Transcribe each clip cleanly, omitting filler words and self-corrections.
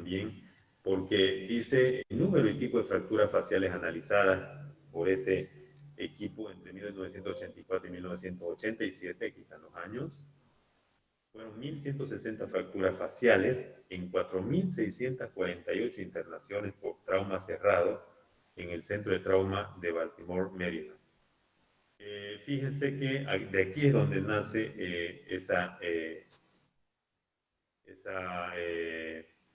también, porque dice el número y tipo de fracturas faciales analizadas por ese equipo entre 1984 y 1987, aquí están los años, fueron 1.160 fracturas faciales en 4.648 internaciones por trauma cerrado en el Centro de Trauma de Baltimore, Maryland. Fíjense que de aquí es donde nace esa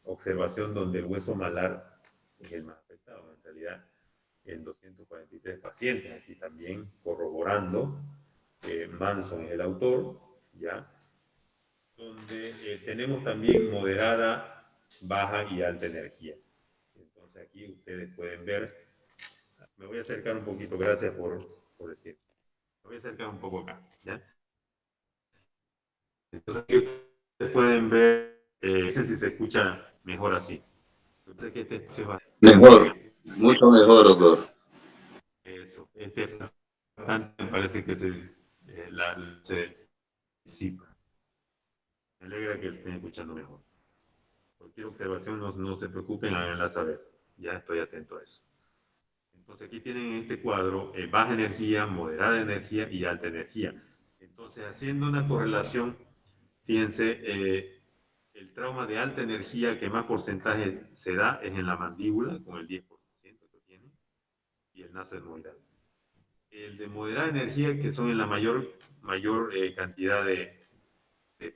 observación donde el hueso malar es el más afectado, en realidad en 243 pacientes, aquí también corroborando, Manson es el autor, ¿ya? Donde tenemos también moderada, baja y alta energía. Entonces aquí ustedes pueden ver, me voy a acercar un poquito, gracias por decir, me voy a acercar un poco acá, ¿ya? Entonces aquí ustedes pueden ver, no sé si se escucha mejor así. Entonces que este espacio es Mejor, mucho mejor, doctor. eso, este es bastante, me parece que se disipa. Me alegra que estén escuchando mejor. Cualquier observación no se preocupen, háganla saber. Ya estoy atento a eso. Entonces aquí tienen en este cuadro baja energía, moderada energía y alta energía. Entonces haciendo una correlación, fíjense, el trauma de alta energía que más porcentaje se da es en la mandíbula, con el 10% que tiene, y el naso etmoidal. El de moderada energía, que son en la mayor cantidad de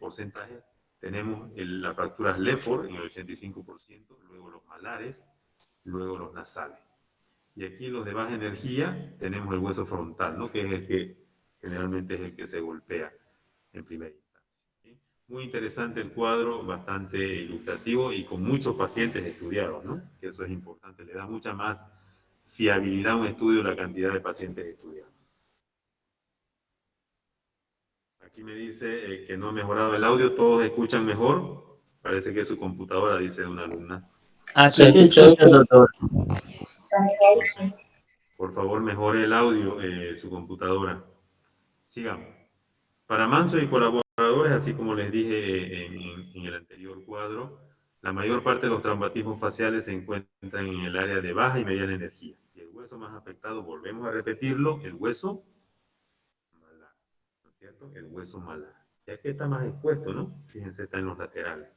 porcentaje, tenemos las fracturas Lefford en el 85%, luego los malares, luego los nasales. Y aquí los de baja energía tenemos el hueso frontal, ¿no? Que es el que generalmente es el que se golpea en primera instancia. ¿Sí? Muy interesante el cuadro, bastante ilustrativo y con muchos pacientes estudiados, ¿no? Que eso es importante, le da mucha más fiabilidad a un estudio la cantidad de pacientes estudiados. Aquí me dice que no ha mejorado el audio, todos escuchan mejor. Parece que es su computadora, dice una alumna. Así se escucha, doctor. Por favor, mejore el audio, su computadora. Sigamos. Para Manso y colaboradores, así como les dije en el anterior cuadro, la mayor parte de los traumatismos faciales se encuentran en el área de baja y mediana energía. Y el hueso más afectado, volvemos a repetirlo, el hueso malar, ¿no es cierto? El hueso malar. Ya que está más expuesto, ¿no? Fíjense, está en los laterales.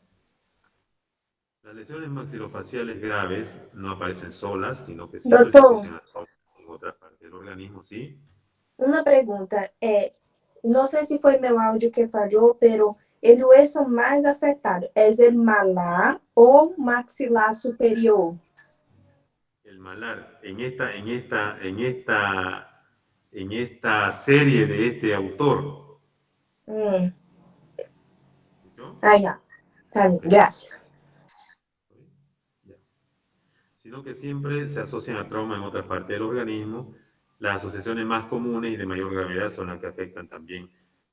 Las lesiones maxilofaciales graves no aparecen solas, sino que siempre se Doutor, asocian a en otras partes del organismo, ¿sí? uma pergunta. Não sei se foi meu áudio que falhou, pero ele hueso mais afetado é o malar ou maxilar superior? El malar, en esta serie de este autor, Hum. ¿escuchó? Ah, já. Tá bem, graças. Ya. Sino que siempre se asocian a trauma en otras partes del organismo. Las asociaciones más comunes y de mayor gravedad son las que afectan también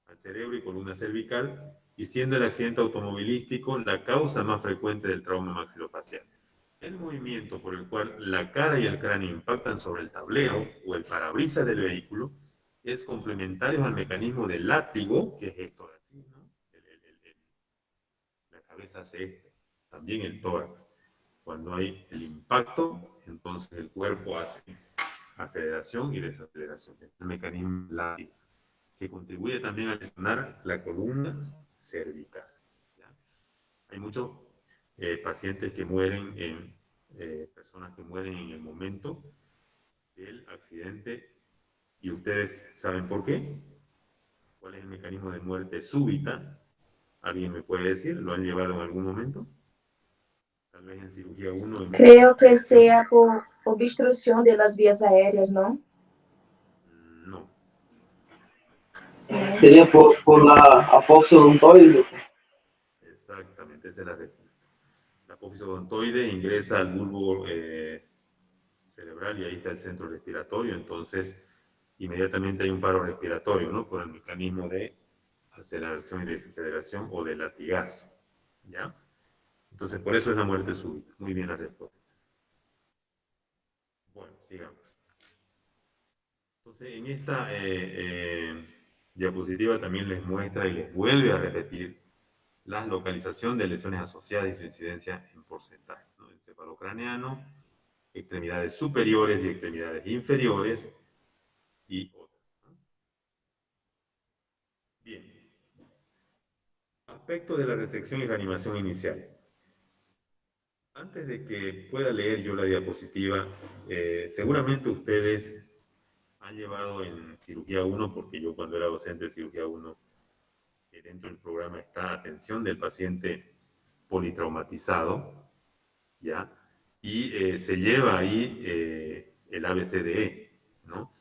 al cerebro y columna cervical, y siendo el accidente automovilístico la causa más frecuente del trauma maxilofacial. El movimiento por el cual la cara y el cráneo impactan sobre el tablero o el parabrisas del vehículo es complementario al mecanismo del látigo, que es esto de aquí, ¿no? La cabeza hace esto, también el tórax. Cuando hay el impacto, entonces el cuerpo hace aceleración y desaceleración. Es el mecanismo látigo, que contribuye también a lesionar la columna cervical. ¿Ya? Hay muchos pacientes que mueren, personas que mueren en el momento del accidente, y ustedes saben por qué. ¿Cuál es el mecanismo de muerte súbita? ¿Alguien me puede decir? ¿Lo han llevado en algún momento? Tal vez en cirugía 1, en Creio que operación. seja por obstrução das vias aéreas, não? No. Sería por la apófisis odontoide. Exactamente, esa es la respuesta. La apófisis odontoide ingresa al bulbo cerebral y ahí está el centro respiratorio, entonces inmediatamente hay un paro respiratorio, ¿no? Por el mecanismo de aceleración y desaceleración o de latigazo, ¿ya? Entonces por eso es la muerte súbita. Muy bien la respuesta. Bueno, sigamos. Entonces en esta diapositiva también les muestra y les vuelve a repetir la localización de lesiones asociadas y su incidencia en porcentaje, ¿no? Encefalocraneano, extremidades superiores y extremidades inferiores y otras, ¿no? Bien. Aspectos de la resección y reanimación inicial. Antes de que pueda leer yo la diapositiva, seguramente ustedes han llevado en cirugía 1, porque yo cuando era docente de cirugía 1, dentro del programa está atención del paciente politraumatizado, ¿ya? Y se lleva ahí el ABCDE, ¿no?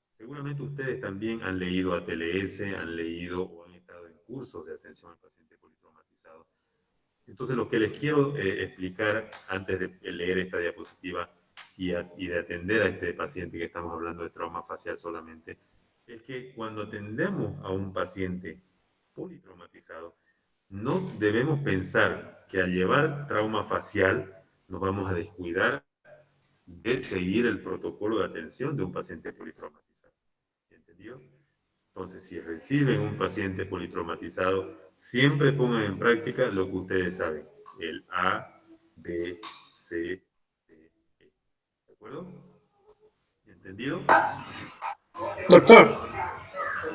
Seguramente ustedes también han leído ATLS, han leído o han estado en cursos de atención al paciente politraumatizado. Entonces, lo que les quiero explicar antes de leer esta diapositiva y de atender a este paciente que estamos hablando de trauma facial solamente, es que cuando atendemos a un paciente politraumatizado, no debemos pensar que al llevar trauma facial nos vamos a descuidar de seguir el protocolo de atención de un paciente politraumatizado. ¿Entendido? Entonces, si reciben un paciente politraumatizado, siempre pongan en práctica lo que ustedes saben, el A, B, C, D, E. ¿De acuerdo? ¿Entendido? Doctor,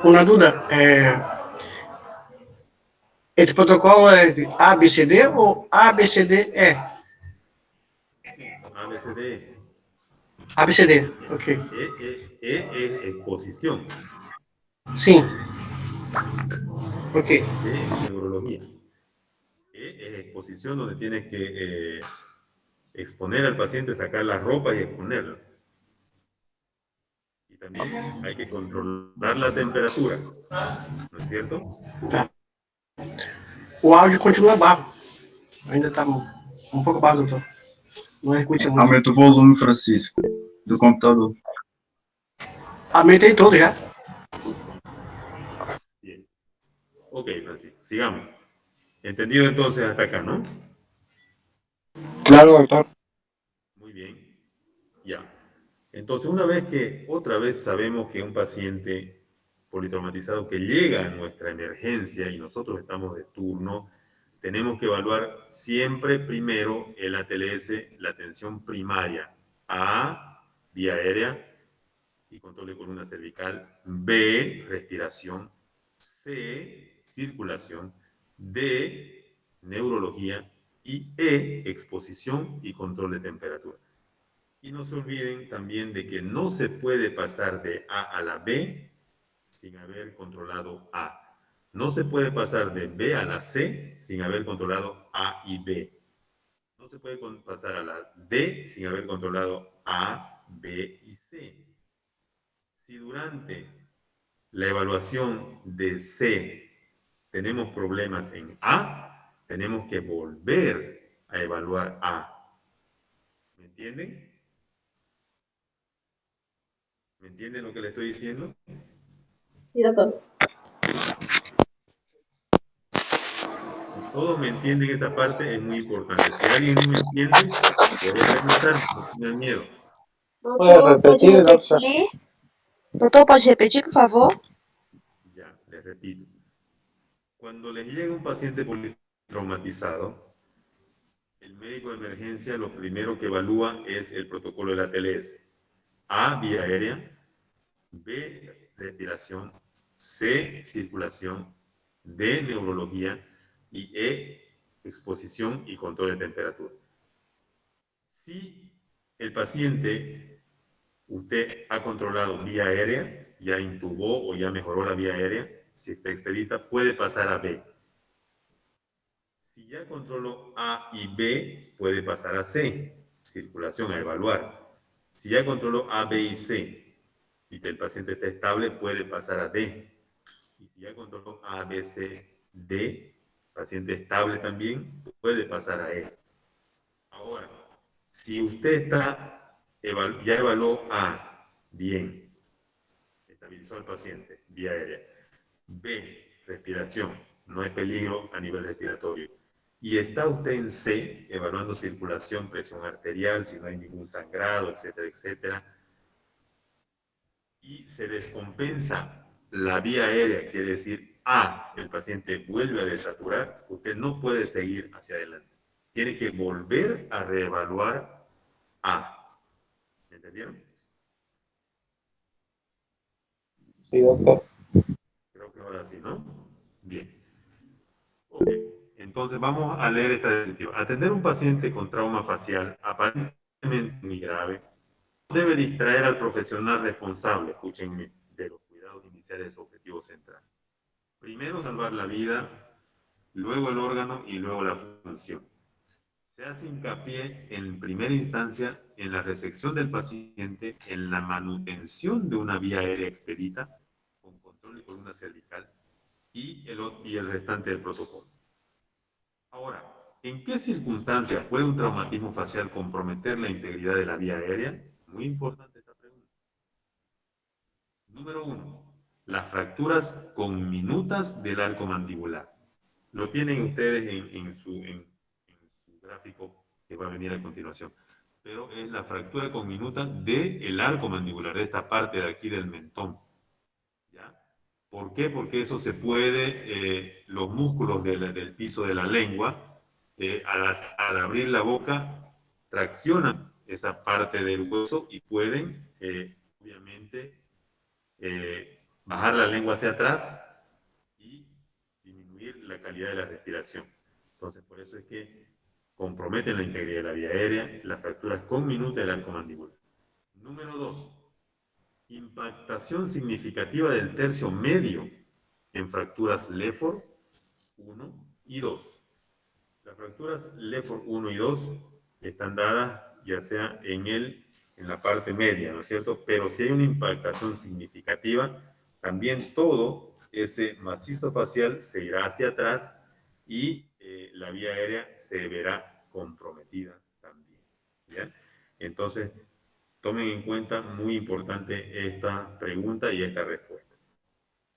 una duda. ¿El protocolo es ABCD o ABCDE? Sí, A, B, C, D, E. ABCD, ok. Es exposición. Sim, ok. D es neurología. E es exposición donde tienes que exponer al paciente, sacar la ropa y exponerlo. Y también hay que controlar la temperatura, ¿no es cierto? Tá. O áudio continua baixo. Ainda está um pouco baixo, doutor. Não escuta muito. Aumenta o volume, Francisco, do computador. Aumentei todo já. Bien. Ok, Francisco, sigamos. Entendido entonces hasta acá, ¿no? Claro, doctor. Muy bien. Ya. Entonces, una vez que otra vez sabemos que un paciente politraumatizado que llega a nuestra emergencia y nosotros estamos de turno, tenemos que evaluar siempre primero el ATLS, la atención primaria. A, vía aérea y control de columna cervical. B, respiración. C, circulación. D, neurología. Y E, exposición y control de temperatura. Y no se olviden también de que no se puede pasar de A a la B sin haber controlado A. No se puede pasar de B a la C sin haber controlado A y B. No se puede pasar a la D sin haber controlado A, B y C. Si durante la evaluación de C tenemos problemas en A, tenemos que volver a evaluar A. ¿Me entienden? ¿Me entienden lo que le estoy diciendo? Sí, doctor. Todos me entienden esa parte, es muy importante. Si alguien no me entiende, puede preguntar, no tengan miedo. Doutor, pode repetir? Doutor, pode repetir, por favor? Ya, les repito. Cuando les llega un paciente politraumatizado, el médico de emergencia lo primero que evalúa es el protocolo de la TLS. A, vía aérea. B, respiración. C, circulación. D, neurología. Y E, exposición y control de temperatura. Si el paciente, usted ha controlado vía aérea, ya intubó o ya mejoró la vía aérea, si está expedita, puede pasar a B. Si ya controló A y B, puede pasar a C, circulación a evaluar. Si ya controló A, B y C y el paciente está estable, puede pasar a D. Y si ya controló A, B, C, D, paciente estable también, puede pasar a E. Ahora, si usted ya evaluó A, bien, estabilizó al paciente, vía aérea. B, respiración, no hay peligro a nivel respiratorio. Y está usted en C, evaluando circulación, presión arterial, si no hay ningún sangrado, etcétera, etcétera. Y se descompensa la vía aérea, quiere decir el paciente vuelve a desaturar, usted no puede seguir hacia adelante. Tiene que volver a reevaluar A. ¿Me entendieron? Sí, doctor. Creo que ahora sí, ¿no? Bien. Ok. Entonces vamos a leer esta diapositiva. Atender un paciente con trauma facial aparentemente muy grave debe distraer al profesional responsable, escúchenme, de los cuidados iniciales de su objetivo central. Primero salvar la vida, luego el órgano y luego la función. Se hace hincapié en primera instancia en la resección del paciente, en la manutención de una vía aérea expedita con control de columna cervical y el restante del protocolo. Ahora, ¿en qué circunstancias puede un traumatismo facial comprometer la integridad de la vía aérea? Muy importante esta pregunta. Número 1. Las fracturas conminutas del arco mandibular. Lo tienen ustedes en su gráfico que va a venir a continuación. Pero es la fractura conminuta del arco mandibular, de esta parte de aquí del mentón. ¿Ya? ¿Por qué? Porque eso se puede, los músculos del piso de la lengua, al abrir la boca, traccionan esa parte del hueso y pueden, obviamente, bajar la lengua hacia atrás y disminuir la calidad de la respiración. Entonces, por eso es que comprometen la integridad de la vía aérea, las fracturas conminutas del arco mandibular. Número 2. Impactación significativa del tercio medio en fracturas Lefort 1 y 2. Las fracturas Lefort 1 y 2 están dadas ya sea en la parte media, ¿no es cierto? Pero si hay una impactación significativa, también todo ese macizo facial se irá hacia atrás y la vía aérea se verá comprometida también. ¿Ya? Entonces, tomen en cuenta, muy importante esta pregunta y esta respuesta.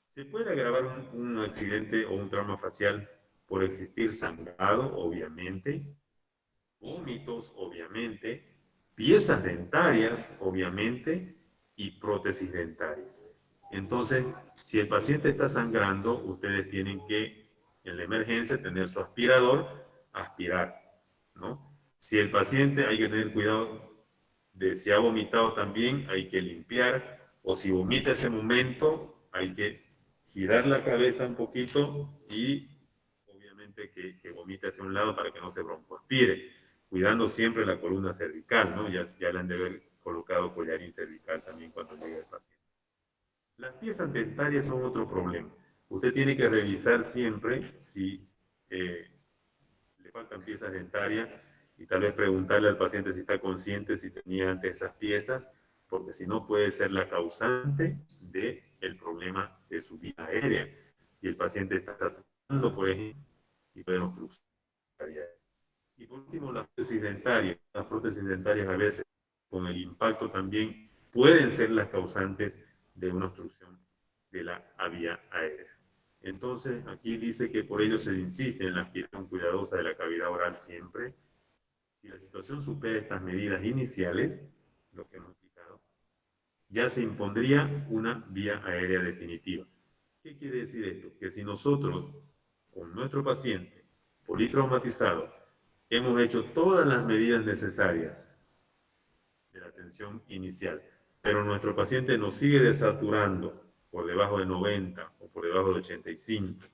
¿Se puede agravar un accidente o un trauma facial por existir sangrado? Obviamente. Vómitos, obviamente. Piezas dentarias, obviamente. Y prótesis dentarias. Entonces, si el paciente está sangrando, ustedes tienen que, en la emergencia, tener su aspirador, aspirar, ¿no? Si el paciente, hay que tener cuidado de si ha vomitado también, hay que limpiar, o si vomita ese momento, hay que girar la cabeza un poquito y obviamente que vomite hacia un lado para que no se broncoaspire, cuidando siempre la columna cervical, ¿no? Ya le han de haber colocado collarín cervical también cuando llegue el paciente. Las piezas dentarias son otro problema. Usted tiene que revisar siempre si le faltan piezas dentarias y tal vez preguntarle al paciente si está consciente si tenía antes esas piezas, porque si no puede ser la causante del problema de su vía aérea. Y el paciente está tratando, por ejemplo, y podemos cruzar. Y por último, las prótesis dentarias. Las prótesis dentarias a veces, con el impacto también, pueden ser las causantes de una obstrucción de la vía aérea. Entonces, aquí dice que por ello se insiste en la aspiración cuidadosa de la cavidad oral siempre. Si la situación supera estas medidas iniciales, lo que hemos explicado, ya se impondría una vía aérea definitiva. ¿Qué quiere decir esto? Que si nosotros, con nuestro paciente politraumatizado, hemos hecho todas las medidas necesarias de la atención inicial, pero nuestro paciente nos sigue desaturando por debajo de 90 o por debajo de 85,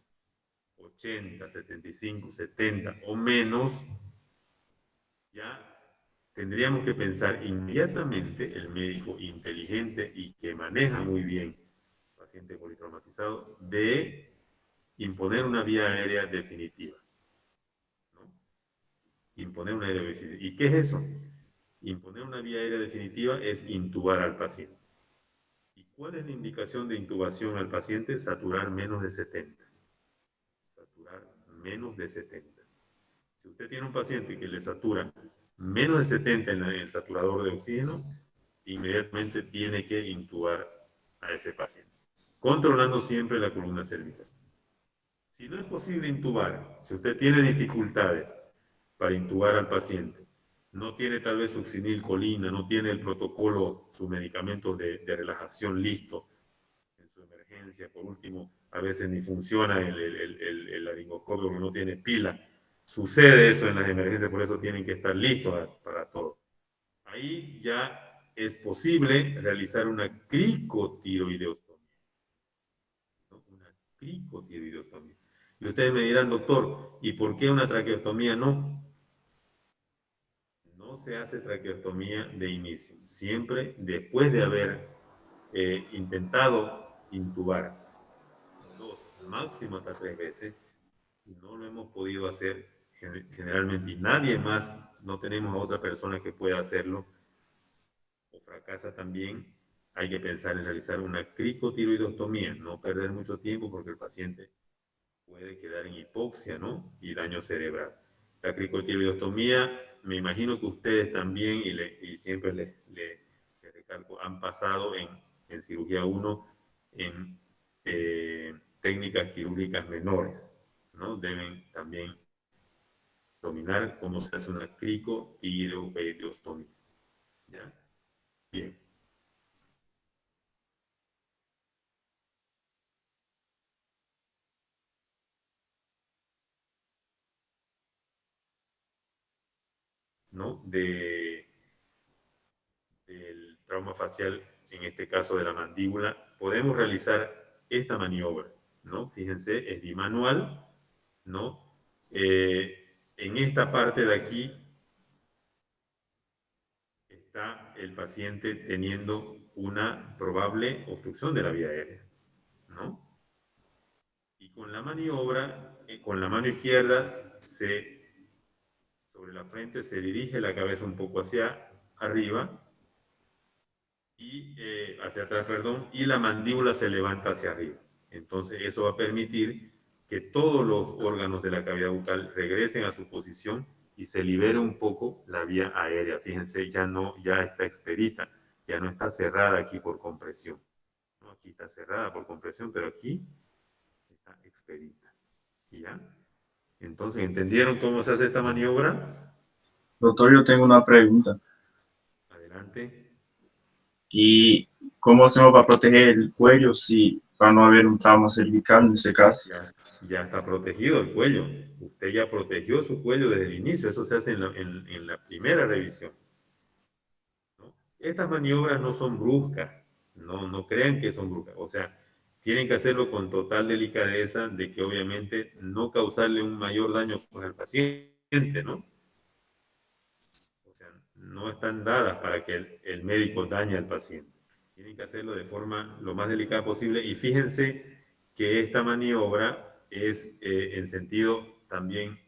80, 75, 70 o menos, ya tendríamos que pensar inmediatamente, el médico inteligente y que maneja muy bien paciente politraumatizado, de imponer una vía aérea definitiva, ¿no? Imponer una vía aérea definitiva. ¿Y qué es eso? Imponer una vía aérea definitiva es intubar al paciente. ¿Y cuál es la indicación de intubación al paciente? Saturar menos de 70. Saturar menos de 70. Si usted tiene un paciente que le satura menos de 70 en el saturador de oxígeno, inmediatamente tiene que intubar a ese paciente, controlando siempre la columna cervical. Si no es posible intubar, si usted tiene dificultades para intubar al paciente, no tiene tal vez succinilcolina, no tiene el protocolo, sus medicamentos de relajación listo en su emergencia, emergencia. Por último, a veces ni funciona el laringoscopio porque no tiene pila. Sucede eso en las emergencias, por eso tienen que estar listos para todo. Ahí ya es posible realizar una cricotiroideostomía. ¿No? Una cricotiroideostomía. Y ustedes me dirán, doctor, ¿y por qué una traqueostomía no? No se hace traqueostomía de inicio, siempre después de haber intentado intubar 2, máximo hasta 3 veces, y no lo hemos podido hacer generalmente, y nadie más, no tenemos a otra persona que pueda hacerlo, o fracasa también, hay que pensar en realizar una cricotiroidostomía, no perder mucho tiempo porque el paciente puede quedar en hipoxia, ¿no? Y daño cerebral. La cricotiroidostomía, me imagino que ustedes también, y siempre les recalco, han pasado en cirugía 1 en técnicas quirúrgicas menores, ¿no? Deben también dominar cómo se hace una cricotiroidostomía, ¿ya? Bien. ¿No? Del trauma facial, en este caso de la mandíbula, podemos realizar esta maniobra, ¿no? Fíjense, es bimanual, ¿no? En esta parte de aquí está el paciente teniendo una probable obstrucción de la vía aérea, ¿no? Y con la maniobra, con la mano izquierda, sobre la frente se dirige la cabeza un poco hacia arriba, y hacia atrás, perdón, y la mandíbula se levanta hacia arriba. Entonces eso va a permitir que todos los órganos de la cavidad bucal regresen a su posición y se libere un poco la vía aérea. Fíjense, ya está expedita, ya no está cerrada aquí por compresión. ¿No? Aquí está cerrada por compresión, pero aquí está expedita. ¿Ya? Entonces, ¿entendieron cómo se hace esta maniobra? Doctor, yo tengo una pregunta. Adelante. ¿Y cómo hacemos para proteger el cuello si para no haber un trauma cervical en ese caso? Ya está protegido el cuello. Usted ya protegió su cuello desde el inicio. Eso se hace en la primera revisión, ¿no? Estas maniobras no son bruscas. No crean que son bruscas. O sea, tienen que hacerlo con total delicadeza de que obviamente no causarle un mayor daño al paciente, ¿no? O sea, no están dadas para que el médico dañe al paciente. Tienen que hacerlo de forma lo más delicada posible. Y fíjense que esta maniobra es en sentido también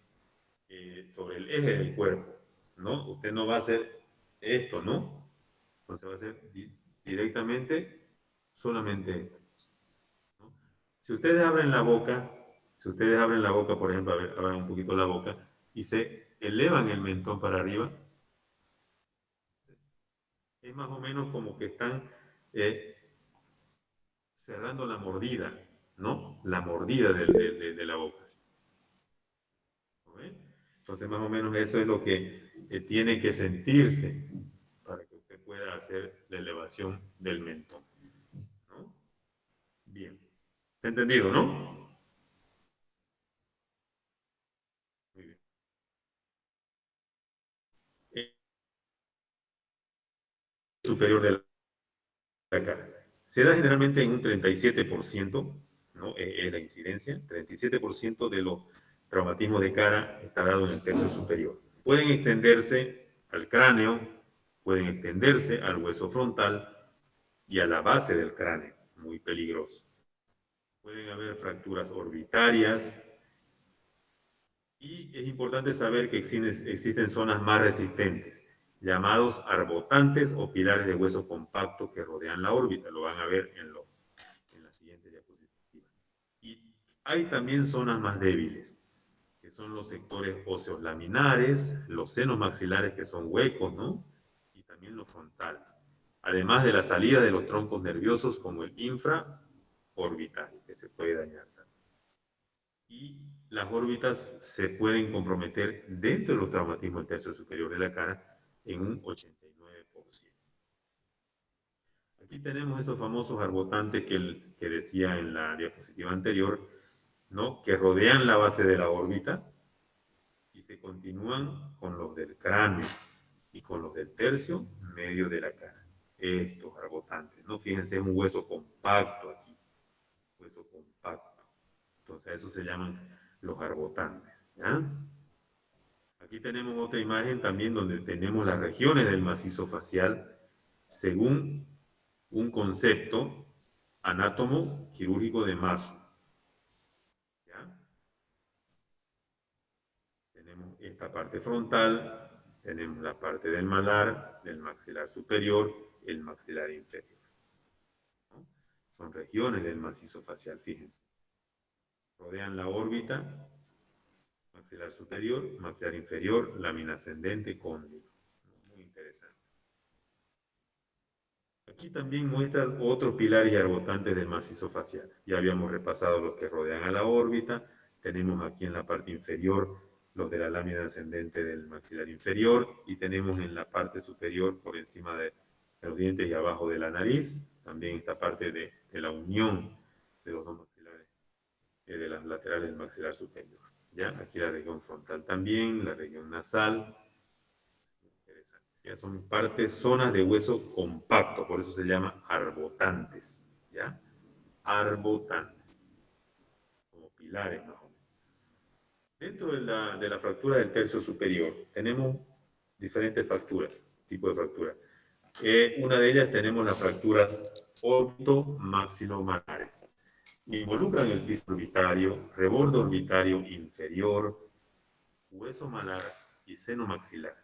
sobre el eje del cuerpo, ¿no? Usted no va a hacer esto, ¿no? Entonces va a hacer directamente solamente esto, ¿no? Si ustedes abren la boca, por ejemplo, a ver, abran un poquito la boca y se elevan el mentón para arriba, es más o menos como que están eh, cerrando la mordida, ¿no? La mordida de la boca. ¿No ven? Entonces, más o menos eso es lo que tiene que sentirse para que usted pueda hacer la elevación del mentón, ¿no? Bien. ¿Está entendido, no? Muy bien. El superior de la cara. Se da generalmente en un 37%, ¿no? Es la incidencia. 37% de los traumatismos de cara está dado en el tercio superior. Pueden extenderse al cráneo, pueden extenderse al hueso frontal y a la base del cráneo, muy peligroso. Pueden haber fracturas orbitarias y es importante saber que existen zonas más resistentes, llamados arbotantes o pilares de hueso compacto que rodean la órbita. Lo van a ver en la siguiente diapositiva. Y hay también zonas más débiles, que son los sectores óseos laminares, los senos maxilares que son huecos, ¿no? Y también los frontales. Además de la salida de los troncos nerviosos como el infraorbital, que se puede dañar también. Y las órbitas se pueden comprometer dentro de los traumatismos del tercio superior de la cara en un 89%. Aquí tenemos esos famosos arbotantes que decía en la diapositiva anterior, ¿no? Que rodean la base de la órbita y se continúan con los del cráneo y con los del tercio medio de la cara. Estos arbotantes, ¿no? Fíjense, es un hueso compacto aquí, hueso compacto. Entonces, a eso se llaman los arbotantes, ¿ya? Aquí tenemos otra imagen también donde tenemos las regiones del macizo facial según un concepto anátomo quirúrgico de Maso. ¿Ya? Tenemos esta parte frontal, tenemos la parte del malar, del maxilar superior, el maxilar inferior, ¿no? Son regiones del macizo facial, fíjense. Rodean la órbita, maxilar superior, maxilar inferior, lámina ascendente, cóndilo. Muy interesante. Aquí también muestran otros pilares y arbotantes del macizo facial. Ya habíamos repasado los que rodean a la órbita. Tenemos aquí en la parte inferior los de la lámina ascendente del maxilar inferior y tenemos en la parte superior, por encima de los dientes y abajo de la nariz, también esta parte de la unión de los dos maxilares, de las laterales del maxilar superior. ¿Ya? Aquí la región frontal también, la región nasal. Interesante. Ya son partes, zonas de hueso compacto, por eso se llama arbotantes. ¿Ya? Arbotantes, como pilares más o menos. Dentro de la fractura del tercio superior tenemos diferentes fracturas, tipos de fracturas. Una de ellas tenemos las fracturas órbito-maxilomalares. Involucran el piso orbitario, reborde orbitario inferior, hueso malar y seno maxilar.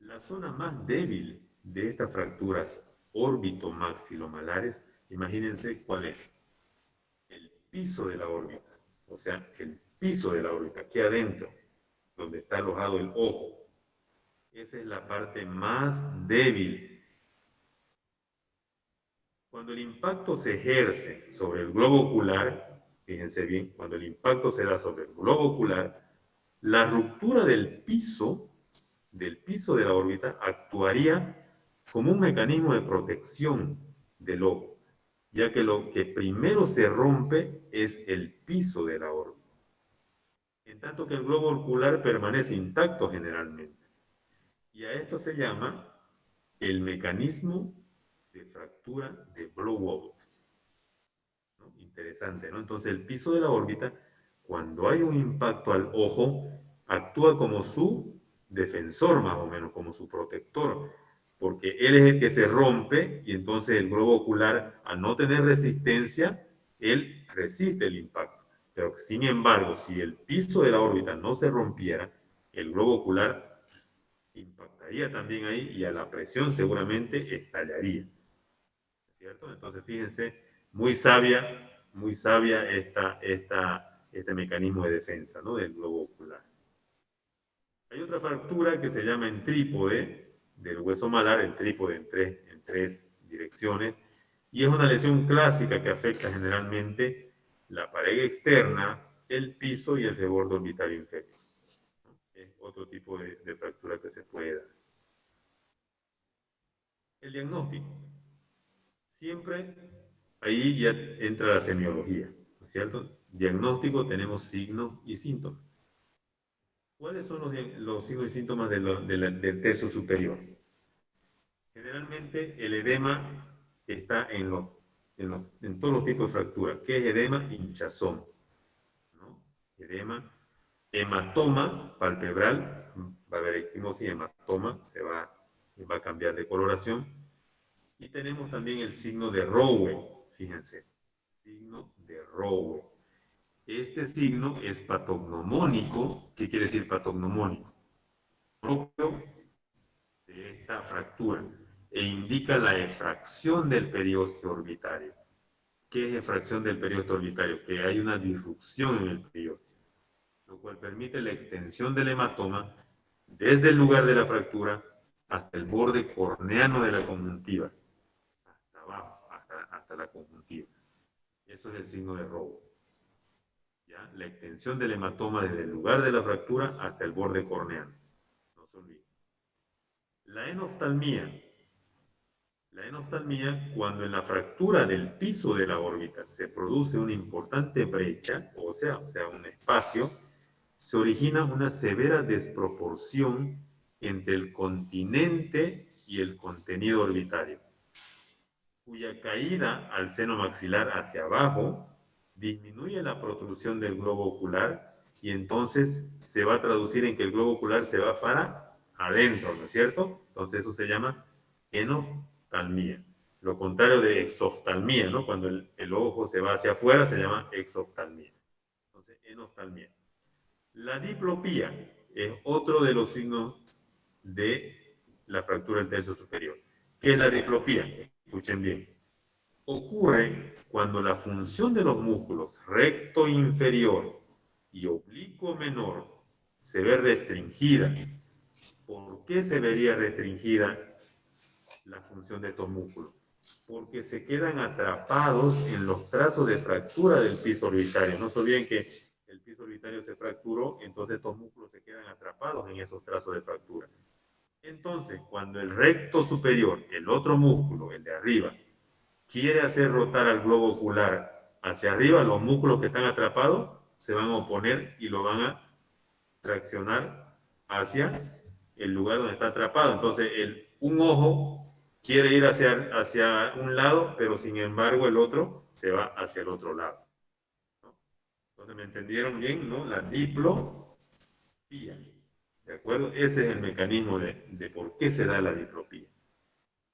La zona más débil de estas fracturas órbito-maxilomalares, imagínense cuál es. El piso de la órbita, o sea, el piso de la órbita, aquí adentro, donde está alojado el ojo. Esa es la parte más débil. Cuando el impacto se ejerce sobre el globo ocular, fíjense bien, cuando el impacto se da sobre el globo ocular, la ruptura del piso de la órbita actuaría como un mecanismo de protección del ojo, ya que lo que primero se rompe es el piso de la órbita, en tanto que el globo ocular permanece intacto generalmente. Y a esto se llama el mecanismo de fractura de blowout, ¿no? Interesante, ¿no? Entonces el piso de la órbita, cuando hay un impacto al ojo, actúa como su defensor más o menos, como su protector, porque él es el que se rompe y entonces el globo ocular, al no tener resistencia, él resiste el impacto. Pero sin embargo, si el piso de la órbita no se rompiera, el globo ocular impactaría también ahí y a la presión seguramente estallaría. ¿Cierto? Entonces fíjense, muy sabia este mecanismo de defensa, ¿no? Del globo ocular. Hay otra fractura que se llama entrípode del hueso malar, el trípode en tres direcciones, y es una lesión clásica que afecta generalmente la pared externa, el piso y el reborde orbital inferior. Es otro tipo de fractura que se puede dar. El diagnóstico. Siempre ahí ya entra la semiología, ¿no es cierto? Diagnóstico, tenemos signos y síntomas. ¿Cuáles son los signos y síntomas del tercio superior? Generalmente el edema está en todos los tipos de fracturas. ¿Qué es edema? Hinchazón, ¿no? Edema, hematoma palpebral, va a haber equimosis, hematoma, va a cambiar de coloración. Y tenemos también el signo de Rowe, fíjense, signo de Rowe. Este signo es patognomónico. ¿Qué quiere decir patognomónico? Propio de esta fractura e indica la efracción del periósteo orbitario. ¿Qué es efracción del periósteo orbitario? Que hay una disrupción en el periósteo, lo cual permite la extensión del hematoma desde el lugar de la fractura hasta el borde corneano de la conjuntiva, hasta abajo, hasta la conjuntiva. Eso es el signo de Rowe. ¿Ya? La extensión del hematoma desde el lugar de la fractura hasta el borde corneano. No se olviden. La enoftalmía enoftalmía cuando en la fractura del piso de la órbita se produce una importante brecha, o sea, un espacio, se origina una severa desproporción entre el continente y el contenido orbitario, cuya caída al seno maxilar hacia abajo disminuye la protrusión del globo ocular y entonces se va a traducir en que el globo ocular se va para adentro, ¿no es cierto? Entonces eso se llama enoftalmía. Lo contrario de exoftalmía, ¿no? Cuando el ojo se va hacia afuera se llama exoftalmía. Entonces, enoftalmía. La diplopía es otro de los signos de la fractura del tercio superior. ¿Qué es la diplopía? Escuchen bien. Ocurre cuando la función de los músculos recto inferior y oblicuo menor se ve restringida. ¿Por qué se vería restringida la función de estos músculos? Porque se quedan atrapados en los trazos de fractura del piso orbitario. No se olviden que el piso orbitario se fracturó, entonces estos músculos se quedan atrapados en esos trazos de fractura. Entonces, cuando el recto superior, el otro músculo, el de arriba, quiere hacer rotar al globo ocular hacia arriba, los músculos que están atrapados se van a oponer y lo van a traccionar hacia el lugar donde está atrapado. Entonces, un ojo quiere ir hacia un lado, pero sin embargo el otro se va hacia el otro lado, ¿no? Entonces, ¿me entendieron bien, no? La diplopía. ¿De acuerdo? Ese es el mecanismo de por qué se da la diplopía.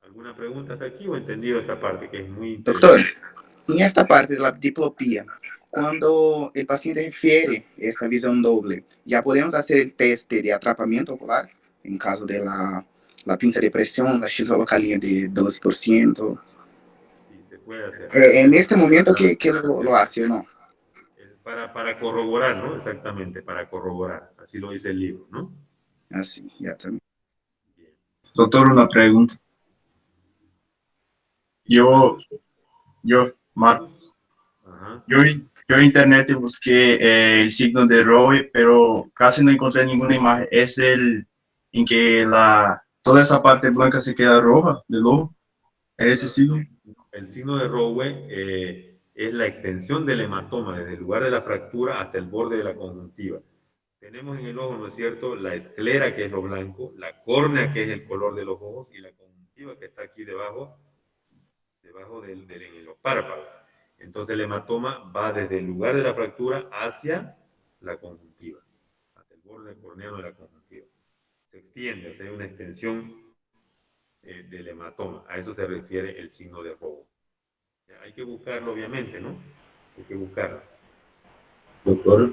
¿Alguna pregunta hasta aquí o entendido esta parte que es muy Doctor, interesante? en esta parte de la diplopía, cuando el paciente refiere esta visión doble, ya podemos hacer el test de atrapamiento ocular en caso de la pinza de presión, la ciclolocalía de 12%. Sí, se puede hacer. En este momento, ¿qué lo hace o no? Para corroborar, ¿no? Exactamente, para corroborar. Así lo dice el libro, ¿no? Así, ya también. Bien. Doctor, una pregunta. Yo, Marco, Ajá. yo en internet busqué el signo de Rowe, pero casi no encontré ninguna imagen. Es el en que toda esa parte blanca se queda roja del ojo. ¿Es ese Claro, signo? el signo de Rowe es la extensión del hematoma desde el lugar de la fractura hasta el borde de la conjuntiva. Tenemos en el ojo, ¿no es cierto?, la esclera, que es lo blanco, la córnea, que es el color de los ojos, y la conjuntiva, que está aquí debajo en los párpados. Entonces el hematoma va desde el lugar de la fractura hacia la conjuntiva, hasta el borde corneano de la conjuntiva. Se extiende, o sea, hay una extensión del hematoma. A eso se refiere el signo de Rowe. Hay que buscarlo, obviamente, ¿no? Hay que buscarlo. Doctor,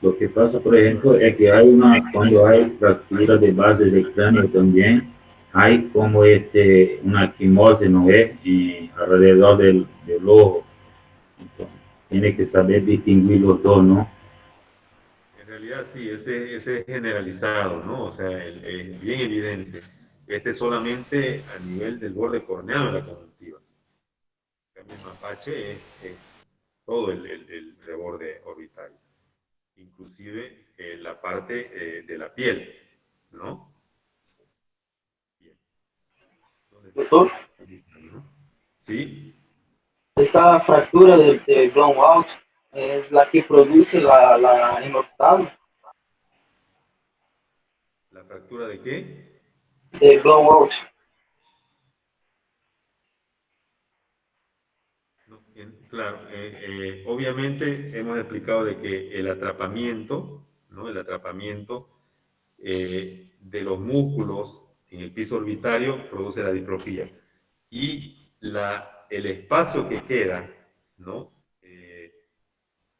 lo que pasa, por ejemplo, es que cuando hay fractura de base de cráneo también, hay como una quimose, ¿no es? Alrededor del ojo. Entonces, tiene que saber distinguir los dos, ¿no? En realidad sí, ese es generalizado, ¿no? O sea, es bien evidente. Este es solamente a nivel del borde corneano de la conjuntiva. En cambio, el mapache es todo el reborde orbital, inclusive la parte de la piel, ¿no? Bien. ¿Dónde está? Doctor, ¿No? ¿Sí? esta fractura de Blumhout es la que produce la inmortal ¿La fractura de qué? de Blumhout. No, claro, obviamente hemos explicado de que el atrapamiento, ¿no? El atrapamiento de los músculos en el piso orbitario produce la distrofía. Y el espacio que queda, ¿no?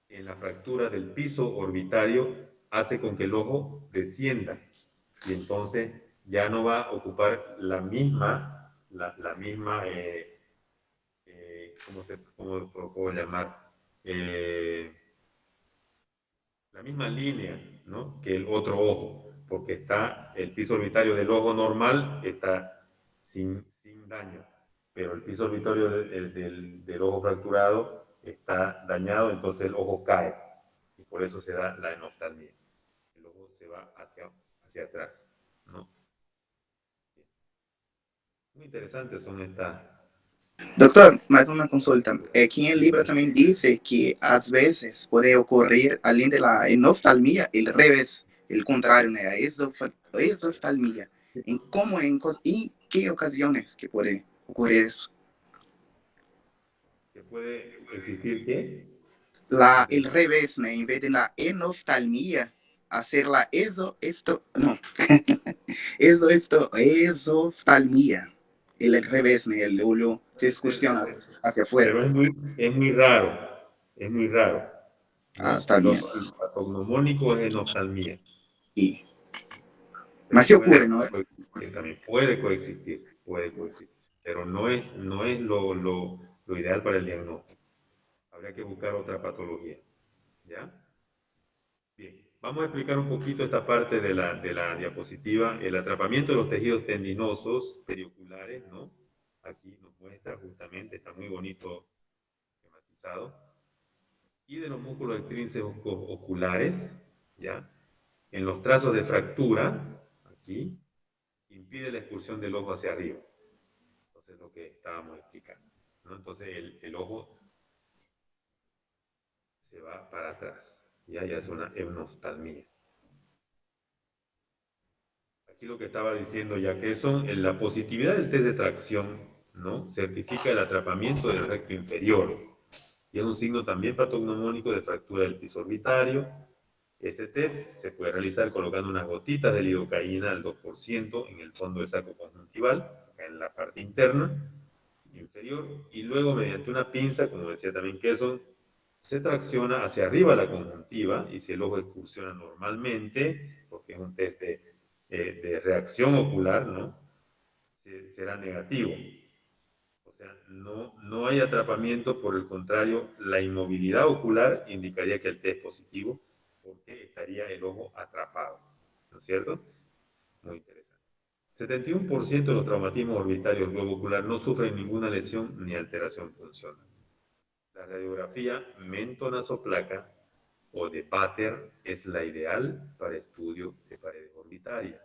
En la fractura del piso orbitario hace con que el ojo descienda y entonces ya no va a ocupar la misma ¿cómo lo puedo llamar? La misma línea, ¿no? Que el otro ojo, porque el piso orbitario del ojo normal está sin daño, pero el piso orbitario del ojo fracturado está dañado, entonces el ojo cae, y por eso se da la enoftalmia. El ojo se va hacia atrás, ¿no? Muy interesantes son estas. Doutor, mais uma consulta. Aqui em Libra também diz que às vezes pode ocorrer, além da enoftalmia, o revés, o contrário, né? A exoftalmia. Em que ocasiões que pode ocorrer isso? ¿Que puede existir qué? El revés, ¿no? En vez de la enoftalmía, hacer la no. Exoftalmía. El revés, ¿no? El olho se excursiona hacia afuera. Pero es muy raro, es muy raro, Ah, ¿no? está bien. El patognomónico es enoftalmía. Sí. Pero Más se ocurre, ¿no? también puede coexistir, pero no es lo ideal para el diagnóstico. Habría que buscar otra patología, ¿ya? Bien, vamos a explicar un poquito esta parte de la diapositiva, el atrapamiento de los tejidos tendinosos perioculares, ¿no? Aquí nos muestra justamente, está muy bonito esquematizado, y de los músculos extrínsecos oculares, ¿ya? En los trazos de fractura, aquí, impide la expulsión del ojo hacia arriba. Entonces, lo que estábamos explicando, ¿no? Entonces, el ojo se va para atrás, ya es una eunoftalmía. Aquí lo que estaba diciendo ya que son la positividad del test de tracción, ¿no? Certifica el atrapamiento del recto inferior y es un signo también patognomónico de fractura del piso orbitario. Este test se puede realizar colocando unas gotitas de lidocaína al 2% en el fondo del saco conjuntival, en la parte interna inferior, y luego mediante una pinza, como decía también Kesson, se tracciona hacia arriba la conjuntiva y si el ojo excursiona normalmente, porque es un test de reacción ocular, ¿no? Será negativo. O sea, no hay atrapamiento, por el contrario, la inmovilidad ocular indicaría que el test es positivo porque estaría el ojo atrapado, ¿no es cierto? Muy interesante. 71% de los traumatismos orbitarios globocular no sufren ninguna lesión ni alteración funcional. La radiografía mentonasoplaca o de Batter es la ideal para estudio de paredes orbitarias.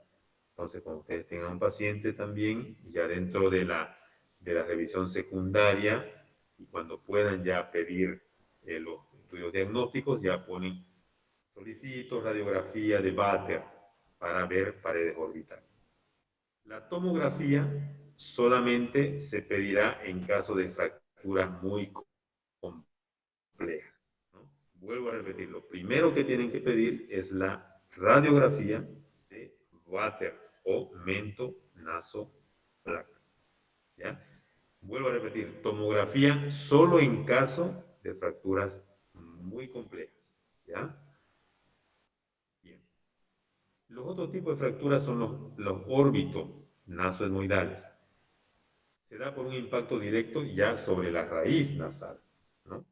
Entonces, cuando ustedes tengan un paciente también, ya dentro de la revisión secundaria, y cuando puedan ya pedir los estudios diagnósticos, ya ponen solicito radiografía de Batter para ver paredes orbitales. La tomografía solamente se pedirá en caso de fracturas muy complejas, ¿no? Vuelvo a repetir, lo primero que tienen que pedir es la radiografía de Batter o mento-naso-placa, ¿ya? Vuelvo a repetir, tomografía solo en caso de fracturas muy complejas, ¿ya? Bien. Los otros tipos de fracturas son los órbito-nasoetmoidales. Se da por un impacto directo ya sobre la raíz nasal, ¿no?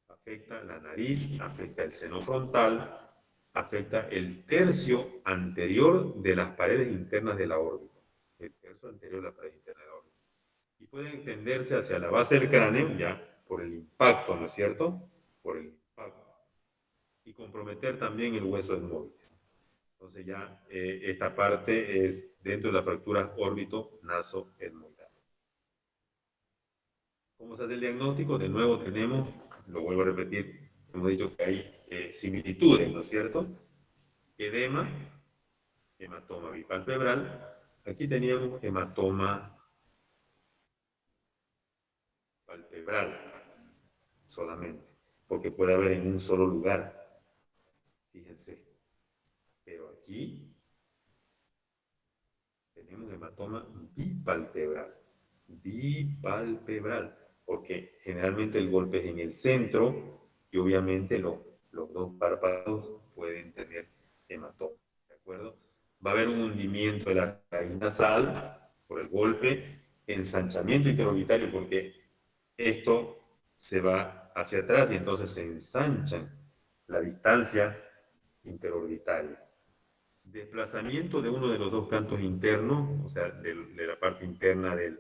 Afecta la nariz, afecta el seno frontal, afecta el tercio anterior de las paredes internas de la órbita. El tercio anterior de la pared interna de la órbita. Y pueden extenderse hacia la base del cráneo, ya por el impacto, ¿no es cierto? Por el impacto. Y comprometer también el hueso etmóvil. Entonces ya esta parte es dentro de las fracturas órbito-naso-etmoidal. ¿Cómo se hace el diagnóstico? De nuevo tenemos, lo vuelvo a repetir, hemos dicho que hay similitudes, ¿no es cierto? Edema, hematoma bipalpebral. Aquí teníamos hematoma palpebral solamente, porque puede haber en un solo lugar, fíjense. Pero aquí tenemos hematoma bipalpebral, porque generalmente el golpe es en el centro y obviamente los dos párpados pueden tener hematoma, ¿de acuerdo? Va a haber un hundimiento de la raíz nasal por el golpe, ensanchamiento interorbitario porque esto se va hacia atrás y entonces se ensanchan la distancia interorbitaria. Desplazamiento de uno de los dos cantos internos, o sea, de la parte interna del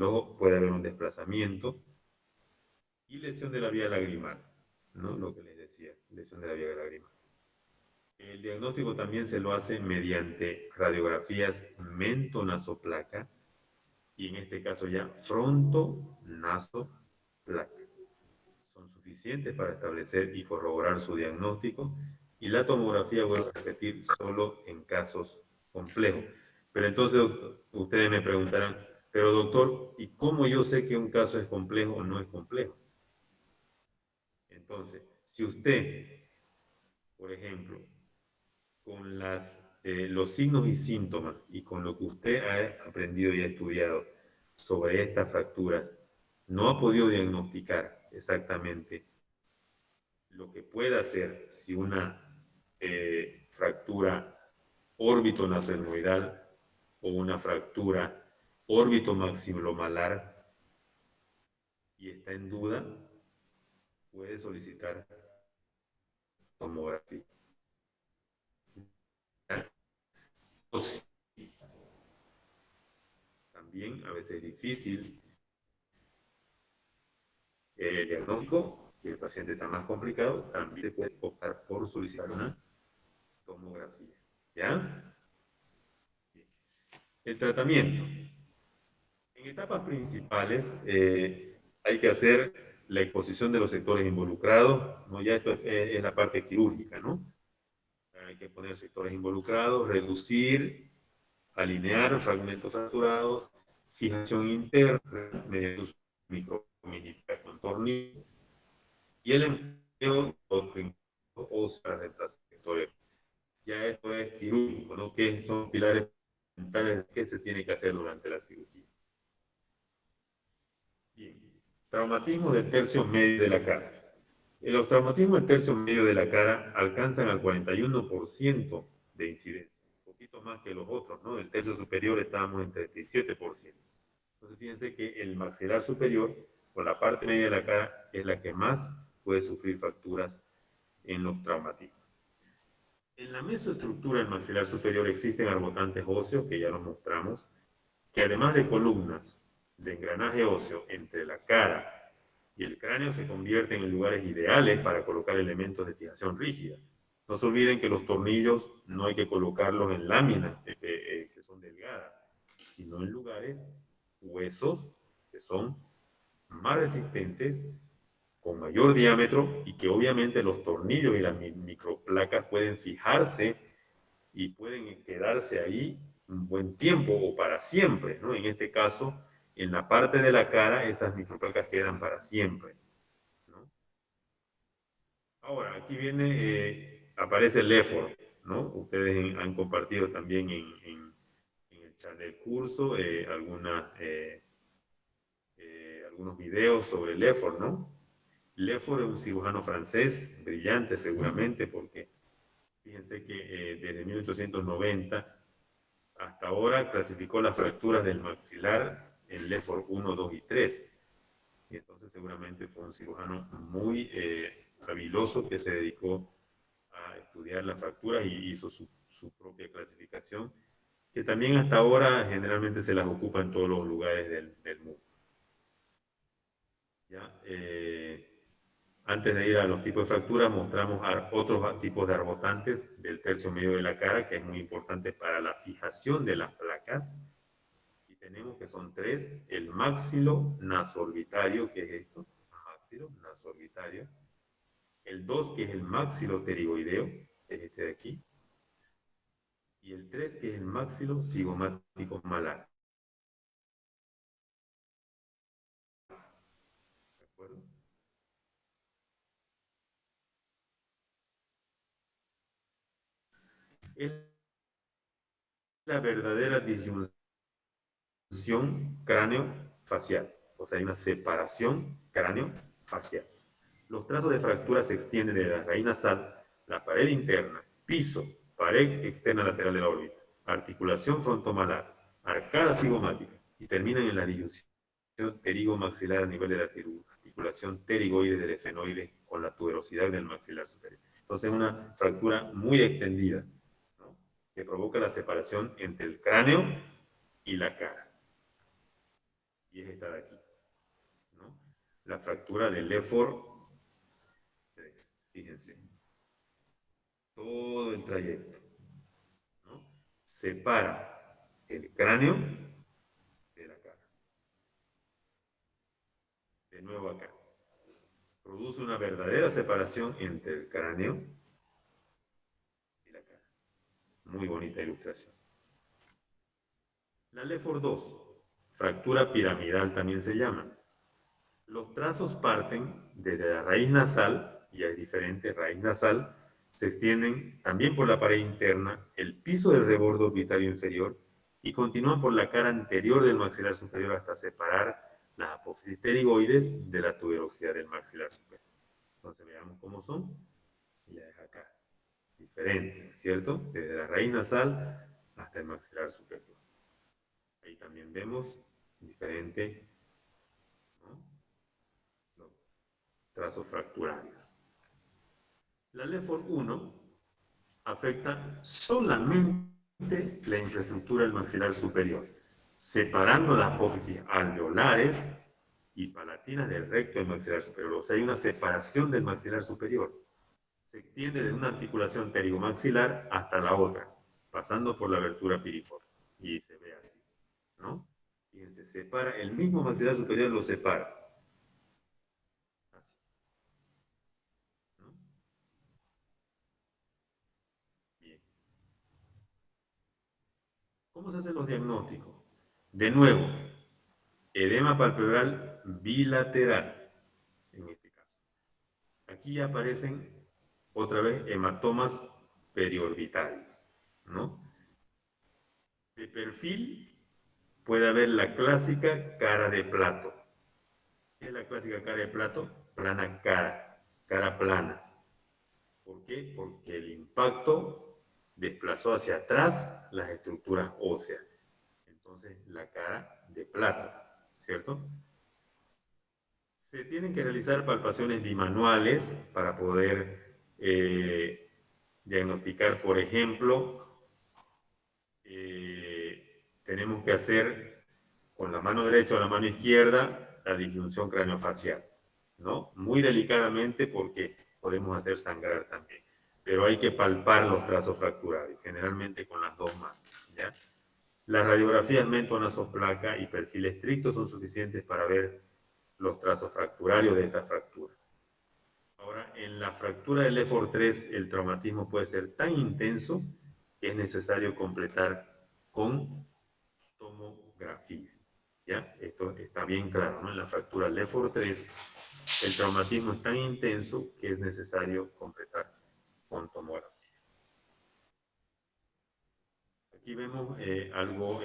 ojo, puede haber un desplazamiento. Y lesión de la vía lagrimal, ¿no? Lo que les decía, lesión de la vía lagrimal. El diagnóstico también se lo hace mediante radiografías mentonasoplaca y en este caso ya frontonasoplaca. Son suficientes para establecer y corroborar su diagnóstico, y la tomografía, vuelvo a repetir, solo en casos complejos. Pero entonces ustedes me preguntarán, pero doctor, ¿y cómo yo sé que un caso es complejo o no es complejo? Entonces, si usted, por ejemplo, con los signos y síntomas y con lo que usted ha aprendido y ha estudiado sobre estas fracturas, no ha podido diagnosticar exactamente lo que pueda hacer si una fractura órbito-nasogenoidal o una fractura órbito-maxilomalar y está en duda, puede solicitar tomografía. O si también a veces es difícil el diagnóstico, si el paciente está más complicado, también se puede optar por solicitar una tomografía. ¿Ya? El tratamiento. En etapas principales hay que hacer la exposición de los sectores involucrados, ¿no? Ya esto es la parte quirúrgica, ¿no? Hay que poner sectores involucrados, reducir, alinear fragmentos fracturados, fijación interna mediante microminita con tornillo y el empleo de óseos para reemplazar sectores. Ya esto es quirúrgico, ¿no? Que son pilares fundamentales que se tiene que hacer durante la cirugía. Bien. Traumatismo del tercio medio de la cara. Los traumatismos del tercio medio de la cara alcanzan al 41% de incidencia, un poquito más que los otros, ¿no? El tercio superior estábamos en 37%. Entonces fíjense que el maxilar superior, o la parte media de la cara, es la que más puede sufrir fracturas en los traumatismos. En la mesoestructura del maxilar superior existen arbotantes óseos, que ya los mostramos, que además de columnas de engranaje óseo entre la cara y el cráneo, se convierten en lugares ideales para colocar elementos de fijación rígida. No se olviden que los tornillos no hay que colocarlos en láminas que son delgadas, sino en lugares huesos que son más resistentes, con mayor diámetro, y que obviamente los tornillos y las microplacas pueden fijarse y pueden quedarse ahí un buen tiempo o para siempre, ¿no? En este caso, en la parte de la cara, esas microplacas quedan para siempre, ¿no? Ahora, aquí aparece el effort, ¿no? Ustedes han compartido también en el chat del curso algunos videos sobre el effort, ¿no? Leffort es un cirujano francés, brillante seguramente, porque fíjense que desde 1890 hasta ahora clasificó las fracturas del maxilar en Leffort 1, 2 y 3. Y entonces seguramente fue un cirujano muy habiloso que se dedicó a estudiar las fracturas y hizo su propia clasificación, que también hasta ahora generalmente se las ocupa en todos los lugares del mundo. ¿Ya? Antes de ir a los tipos de fracturas, mostramos otros tipos de arbotantes del tercio medio de la cara, que es muy importante para la fijación de las placas. Y tenemos que son tres: el máxilo nasoorbitario, que es esto, máxilo nasoorbitario; el 2, que es el máxilo pterigoideo, que es este de aquí; y el 3, que es el máxilo cigomático malar. ¿De acuerdo? Es la verdadera disyunción cráneo-facial, o sea, hay una separación cráneo-facial. Los trazos de fractura se extienden de la raíz nasal, la pared interna, piso, pared externa lateral de la órbita, articulación frontomalar, arcada cigomática, y terminan en la disyunción pterigomaxilar a nivel de la articulación pterigoide del efenoide con la tuberosidad del maxilar superior. Entonces es una fractura muy extendida, ¿no?, que provoca la separación entre el cráneo y la cara. Y es esta de aquí, ¿no? La fractura del Leffort 3. Fíjense, todo el trayecto, ¿no?, separa el cráneo de la cara. nuevo acá. Produce una verdadera separación entre el cráneo y la cara. Muy bonita ilustración. La Lefort 2, fractura piramidal también se llama. Los trazos parten desde la raíz nasal, y hay diferentes raíz nasal, se extienden también por la pared interna, el piso del rebordo orbitario inferior, y continúan por la cara anterior del maxilar superior hasta separar las apófisis pterigoides de la tuberosidad del maxilar superior. Entonces veamos cómo son. Ya es acá. Diferente, ¿no es cierto? Desde la raíz nasal hasta el maxilar superior. Ahí también vemos diferente, ¿no?, los trazos fracturarios. La Lefort 1 afecta solamente la infraestructura del maxilar superior, separando las apófisis alveolares y palatinas del recto del maxilar superior. O sea, hay una separación del maxilar superior. Se extiende de una articulación pterigomaxilar hasta la otra, pasando por la abertura piriforme. Y se ve así, ¿no? Fíjense, separa, el mismo maxilar superior lo separa. Así, ¿no? Bien. ¿Cómo se hacen los diagnósticos? De nuevo, edema palpebral bilateral, en este caso. Aquí aparecen otra vez hematomas periorbitarios, ¿no? De perfil puede haber la clásica cara de plato. ¿Qué es la clásica cara de plato? Plana cara plana. ¿Por qué? Porque el impacto desplazó hacia atrás las estructuras óseas. Entonces, la cara de plato, ¿cierto? Se tienen que realizar palpaciones bimanuales para poder diagnosticar, por ejemplo, tenemos que hacer con la mano derecha o la mano izquierda la disjunción craneofacial, ¿no? Muy delicadamente porque podemos hacer sangrar también. Pero hay que palpar los trazos fracturarios, generalmente con las dos manos, ¿ya? Las radiografías mento-nasoplaca y perfil estricto son suficientes para ver los trazos fracturarios de esta fractura. Ahora, en la fractura del Lefort 3, el traumatismo puede ser tan intenso que es necesario completar con tomografía. ¿Ya? Esto está bien claro, ¿no? En la fractura Lefort 3, el traumatismo es tan intenso que es necesario completar con tomografía. Aquí vemos algo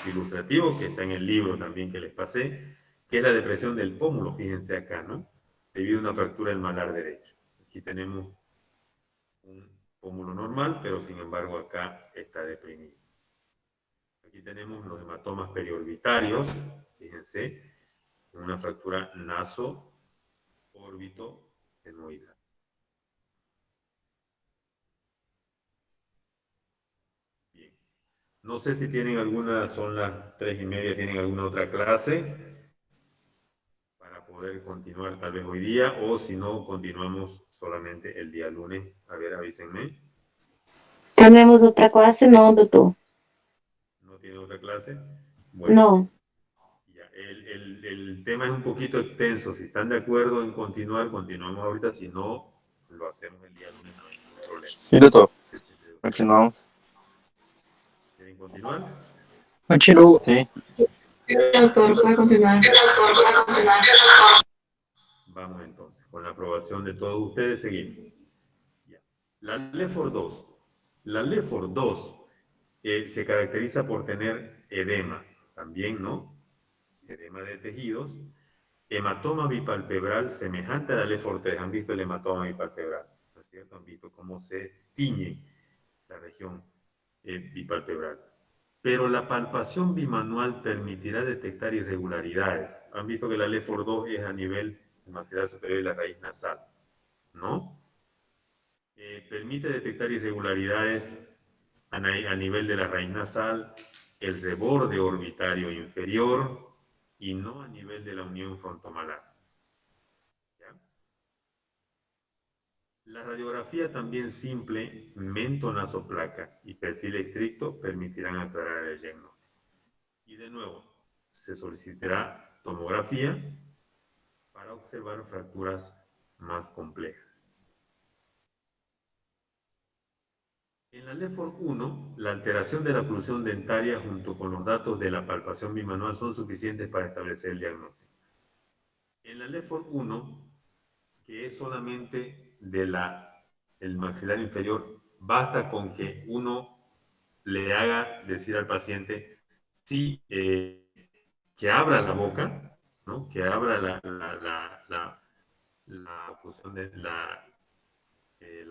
ilustrativo que está en el libro también que les pasé, que es la depresión del pómulo, fíjense acá, ¿no? Debido a una fractura del malar derecho. Aquí tenemos un pómulo normal, pero sin embargo acá está deprimido. Aquí tenemos los hematomas periorbitarios, fíjense, una fractura naso-órbito-enoidal. Bien. No sé si tienen alguna, son las 3:30, tienen alguna otra clase para poder continuar tal vez hoy día, o si no, continuamos solamente el día lunes. A ver, avísenme. Tenemos otra clase, no, doctor. ¿No tiene otra clase? Bueno. No. Ya, el tema es un poquito extenso. Si están de acuerdo en continuar, continuamos ahorita. Si no, lo hacemos el día lunes, no hay ningún problema. Sí, doctor. Continuamos. ¿Quieren continuar? Continúo. Sí. Doctor, puede continuar. Vamos entonces. Con la aprobación de todos ustedes, seguimos. Ya. La Lefort 2. La Lefort 2 se caracteriza por tener edema. También, ¿no? Edema de tejidos. Hematoma bipalpebral semejante a la Lefort 3. ¿Han visto el hematoma bipalpebral? ¿No es cierto? ¿Han visto cómo se tiñe la región bipalpebral? Pero la palpación bimanual permitirá detectar irregularidades. Han visto que la Lefort 2 es a nivel del maxilar superior y la raíz nasal, ¿no? Permite detectar irregularidades a nivel de la raíz nasal, el reborde orbitario inferior y no a nivel de la unión frontomalar. ¿Ya? La radiografía también simple, mento-nasoplaca y perfil estricto permitirán aclarar el diagnóstico. Y de nuevo, se solicitará tomografía para observar fracturas más complejas. En la LEFOR 1, la alteración de la oclusión dentaria junto con los datos de la palpación bimanual son suficientes para establecer el diagnóstico. En la LEFOR 1, que es solamente el maxilar inferior, basta con que uno le haga decir al paciente sí, que abra la boca, ¿no? Que abra la oclusión de la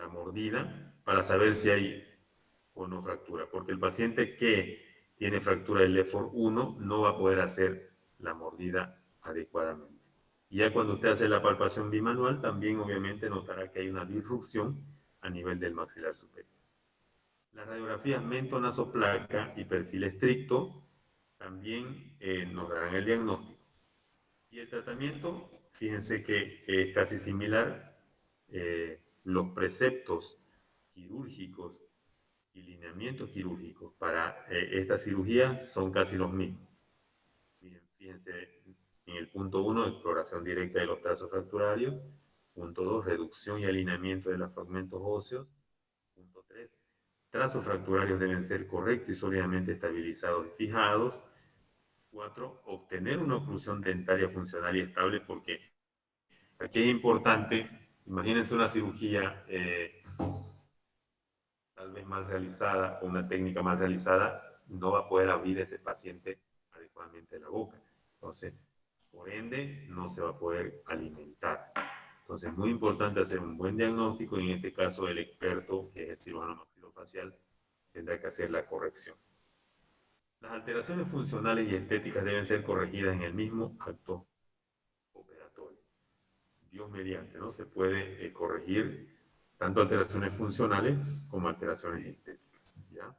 mordida para saber si hay o no fractura, porque el paciente que tiene fractura del LEFOR 1 no va a poder hacer la mordida adecuadamente. Y ya cuando usted hace la palpación bimanual, también obviamente notará que hay una disrupción a nivel del maxilar superior. Las radiografías mento-nasoplaca y perfil estricto también nos darán el diagnóstico. Y el tratamiento, fíjense que es casi similar. Los preceptos quirúrgicos y lineamientos quirúrgicos para esta cirugía son casi los mismos. Fíjense, en el punto 1, exploración directa de los trazos fracturarios. Punto 2, reducción y alineamiento de los fragmentos óseos. Punto 3, trazos fracturarios deben ser correctos y sólidamente estabilizados y fijados. 4, obtener una oclusión dentaria funcional y estable, porque aquí es importante, imagínense una cirugía tal vez mal realizada o una técnica mal realizada, no va a poder abrir ese paciente adecuadamente la boca. Entonces, por ende, no se va a poder alimentar. Entonces, es muy importante hacer un buen diagnóstico y en este caso el experto, que es el cirujano maxilofacial, tendrá que hacer la corrección. Las alteraciones funcionales y estéticas deben ser corregidas en el mismo acto operatorio. Dios mediante, ¿no? Se puede corregir tanto alteraciones funcionales como alteraciones estéticas, ¿ya?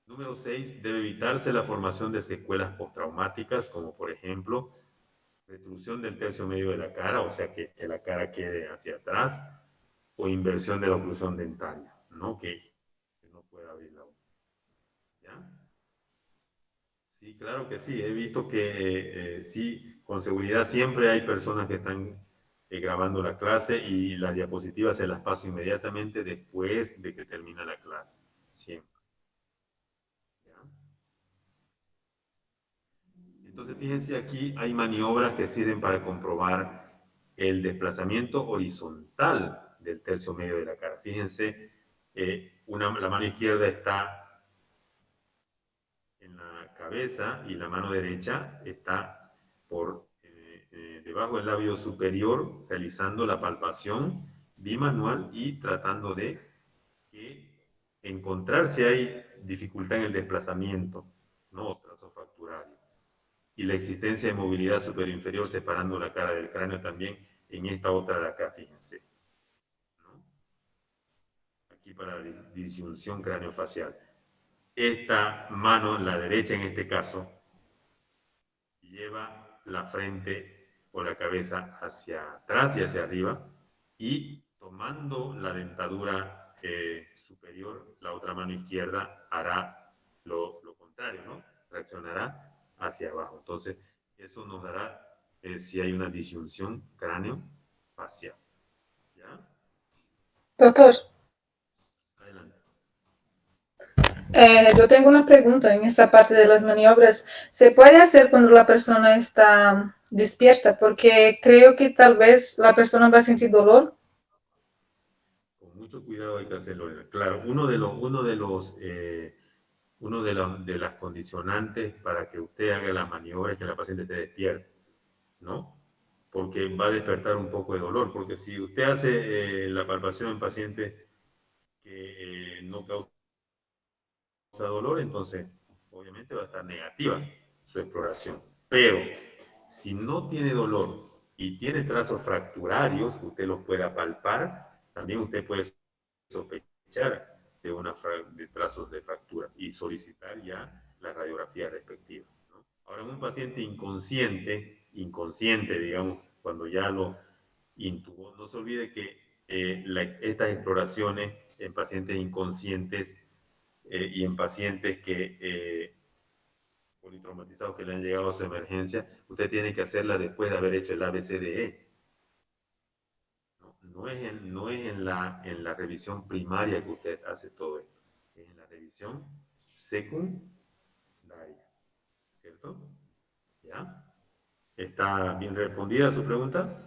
Número 6, debe evitarse la formación de secuelas postraumáticas, como por ejemplo, retrusión del tercio medio de la cara, o sea que la cara quede hacia atrás, o inversión de la oclusión dentaria, ¿no? Que no pueda abrir la boca, ¿ya? Sí, claro que sí. He visto que sí, con seguridad siempre hay personas que están grabando la clase y las diapositivas se las paso inmediatamente después de que termina la clase. Siempre. ¿Ya? Entonces, fíjense aquí, hay maniobras que sirven para comprobar el desplazamiento horizontal del tercio medio de la cara. Fíjense, la mano izquierda está en la cabeza y la mano derecha está por debajo del labio superior, realizando la palpación bimanual y tratando de encontrar si hay dificultad en el desplazamiento, ¿no? Trazo fracturario. Y la existencia de movilidad superior-inferior separando la cara del cráneo también en esta otra de acá, fíjense, ¿no? Aquí para la disyunción craneofacial. Esta mano, la derecha en este caso, lleva la frente o la cabeza hacia atrás y hacia arriba, y tomando la dentadura superior, la otra mano izquierda hará lo contrario, ¿no? Reaccionará hacia abajo. Entonces, eso nos dará si hay una disyunción cráneo-facial. ¿Ya? Doctor, Adelante. yo tengo una pregunta en esa parte de las maniobras. ¿Se puede hacer cuando la persona está despierta? Porque creo que tal vez la persona va a sentir dolor. Con mucho cuidado hay que hacerlo. Claro, de las condicionantes para que usted haga las maniobras es que la paciente esté despierta, ¿no? Porque va a despertar un poco de dolor, porque si usted hace la palpación en pacientes que no causa dolor, entonces obviamente va a estar negativa su exploración. Pero si no tiene dolor y tiene trazos fracturarios, usted los pueda palpar, también usted puede sospechar de trazos de fractura y solicitar ya la radiografía respectiva, ¿no? Ahora, en un paciente inconsciente, digamos, cuando ya lo intubó, no se olvide que estas exploraciones en pacientes inconscientes y en pacientes que politraumatizados que le han llegado a su emergencia, usted tiene que hacerla después de haber hecho el ABCDE. No es en la revisión primaria que usted hace todo esto, es en la revisión secundaria, ¿cierto? ¿Ya? ¿Está bien respondida su pregunta?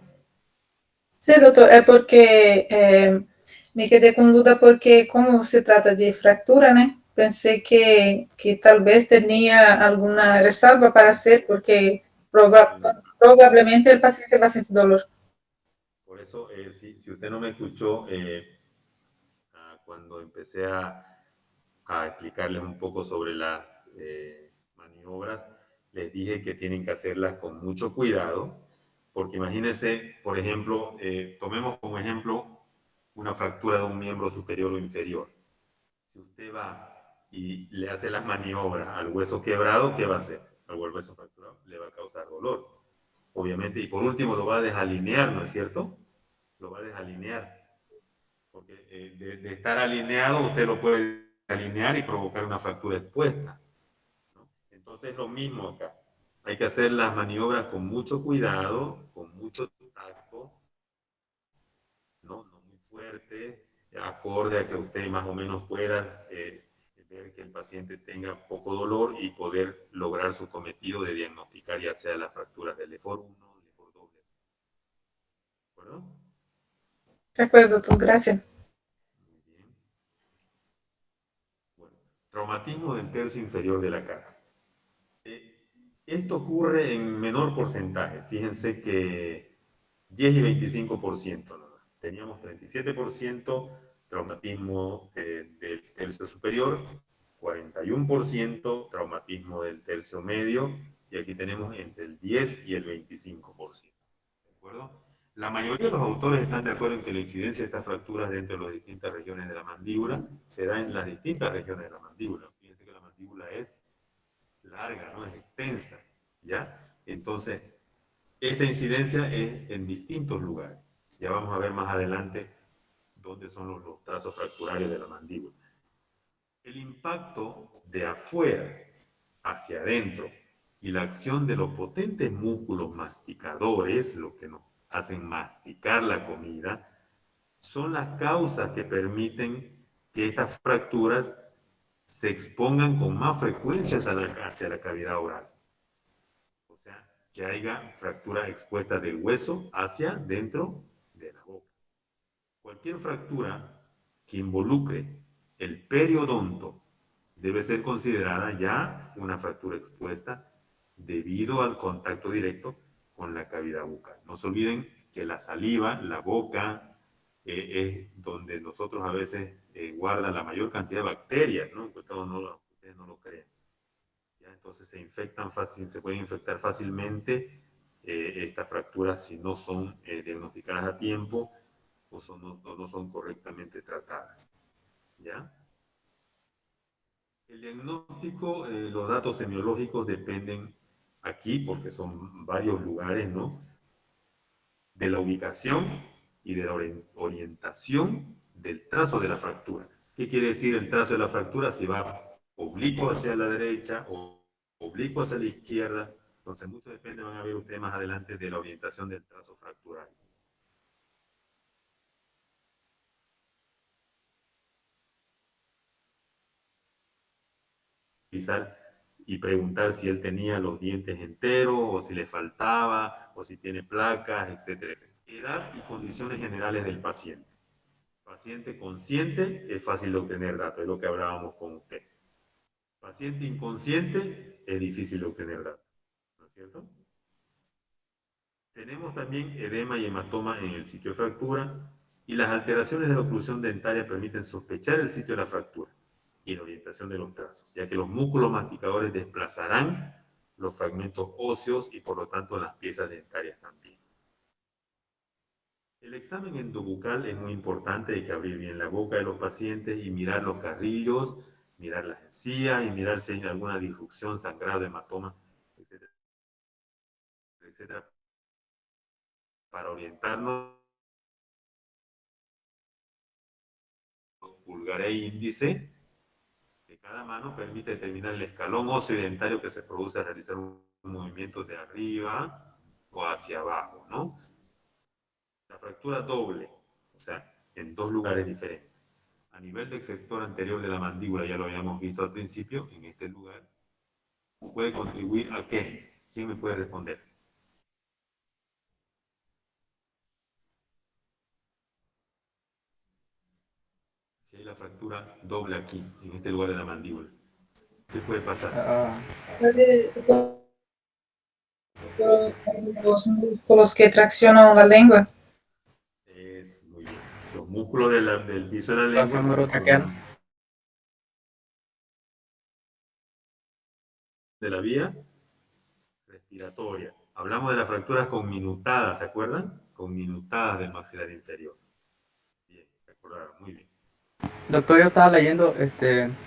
Sí, doctor, es porque me quedé con duda porque como se trata de fractura, ¿no? Pensé que tal vez tenía alguna reserva para hacer porque probablemente el paciente va a sentir dolor. Por eso, si usted no me escuchó cuando empecé a explicarles un poco sobre las maniobras, les dije que tienen que hacerlas con mucho cuidado, porque imagínense, por ejemplo, tomemos como ejemplo una fractura de un miembro superior o inferior. Si usted va y le hace las maniobras al hueso quebrado, ¿qué va a hacer? Al hueso fracturado le va a causar dolor, obviamente, y por último lo va a desalinear, ¿no es cierto? Lo va a desalinear, porque de estar alineado usted lo puede alinear y provocar una fractura expuesta, ¿no? Entonces lo mismo acá, hay que hacer las maniobras con mucho cuidado, con mucho tacto, no muy fuerte, acorde a que usted más o menos pueda ver que el paciente tenga poco dolor y poder lograr su cometido de diagnosticar ya sea las fracturas del LEFOR1, LEFOR2, ¿de acuerdo? De acuerdo, doctor, gracias. Muy bien. Bueno, traumatismo del tercio inferior de la cara. Esto ocurre en menor porcentaje. Fíjense que 10 y 25%, ¿no? Teníamos 37% traumatismo del tercio superior, 41% traumatismo del tercio medio, y aquí tenemos entre el 10 y el 25%. ¿De acuerdo? La mayoría de los autores están de acuerdo en que la incidencia de estas fracturas dentro de las distintas regiones de la mandíbula se da en las distintas regiones de la mandíbula. Fíjense que la mandíbula es larga, ¿no? Es extensa, ¿ya? Entonces, esta incidencia es en distintos lugares. Ya vamos a ver más adelante dónde son los trazos fracturarios de la mandíbula. El impacto de afuera hacia adentro y la acción de los potentes músculos masticadores, lo que nos hacen masticar la comida, son las causas que permiten que estas fracturas se expongan con más frecuencia hacia la cavidad oral. O sea, que haya fractura expuesta del hueso hacia dentro de la boca. Cualquier fractura que involucre el periodonto debe ser considerada ya una fractura expuesta debido al contacto directo con la cavidad bucal. No se olviden que la saliva, la boca, es donde nosotros a veces guardan la mayor cantidad de bacterias, ¿no? Ustedes no lo creen. ¿Ya? Entonces se pueden infectar fácilmente estas fracturas si no son diagnosticadas a tiempo o no son correctamente tratadas. ¿Ya? El diagnóstico, los datos semiológicos dependen aquí, porque son varios lugares, ¿no? De la ubicación y de la orientación del trazo de la fractura. ¿Qué quiere decir el trazo de la fractura? Si va oblicuo hacia la derecha o oblicuo hacia la izquierda. Entonces, mucho depende, van a ver ustedes más adelante, de la orientación del trazo fractural. Y preguntar si él tenía los dientes enteros o si le faltaba o si tiene placas, etcétera, etcétera. Edad y condiciones generales del paciente. Paciente consciente es fácil de obtener datos, es lo que hablábamos con usted. Paciente inconsciente es difícil de obtener datos, ¿no es cierto? Tenemos también edema y hematoma en el sitio de fractura y las alteraciones de la oclusión dentaria permiten sospechar el sitio de la fractura y la orientación de los trazos, ya que los músculos masticadores desplazarán los fragmentos óseos y por lo tanto las piezas dentarias también. El examen endobucal es muy importante, hay que abrir bien la boca de los pacientes y mirar los carrillos, mirar las encías y mirar si hay alguna disrupción, sangrado, hematoma, etcétera, etcétera, para orientarnos pulgar e índice de cada cada mano permite determinar el escalón óseo dentario que se produce al realizar un movimiento de arriba o hacia abajo, ¿no? La fractura doble, o sea, en dos lugares diferentes. A nivel del sector anterior de la mandíbula, ya lo habíamos visto al principio, en este lugar, puede contribuir a qué. ¿Quién me puede responder? Si hay la fractura doble aquí, en este lugar de la mandíbula, ¿qué puede pasar? Puede- Los músculos que traccionan la lengua. Es muy bien. Los músculos del piso de la La lengua femorotraqueal. de la vía respiratoria. Hablamos de las fracturas conminutadas, ¿se acuerdan? Conminutadas del maxilar inferior. Bien, recordaron, muy bien. Doctor, yo estaba leyendo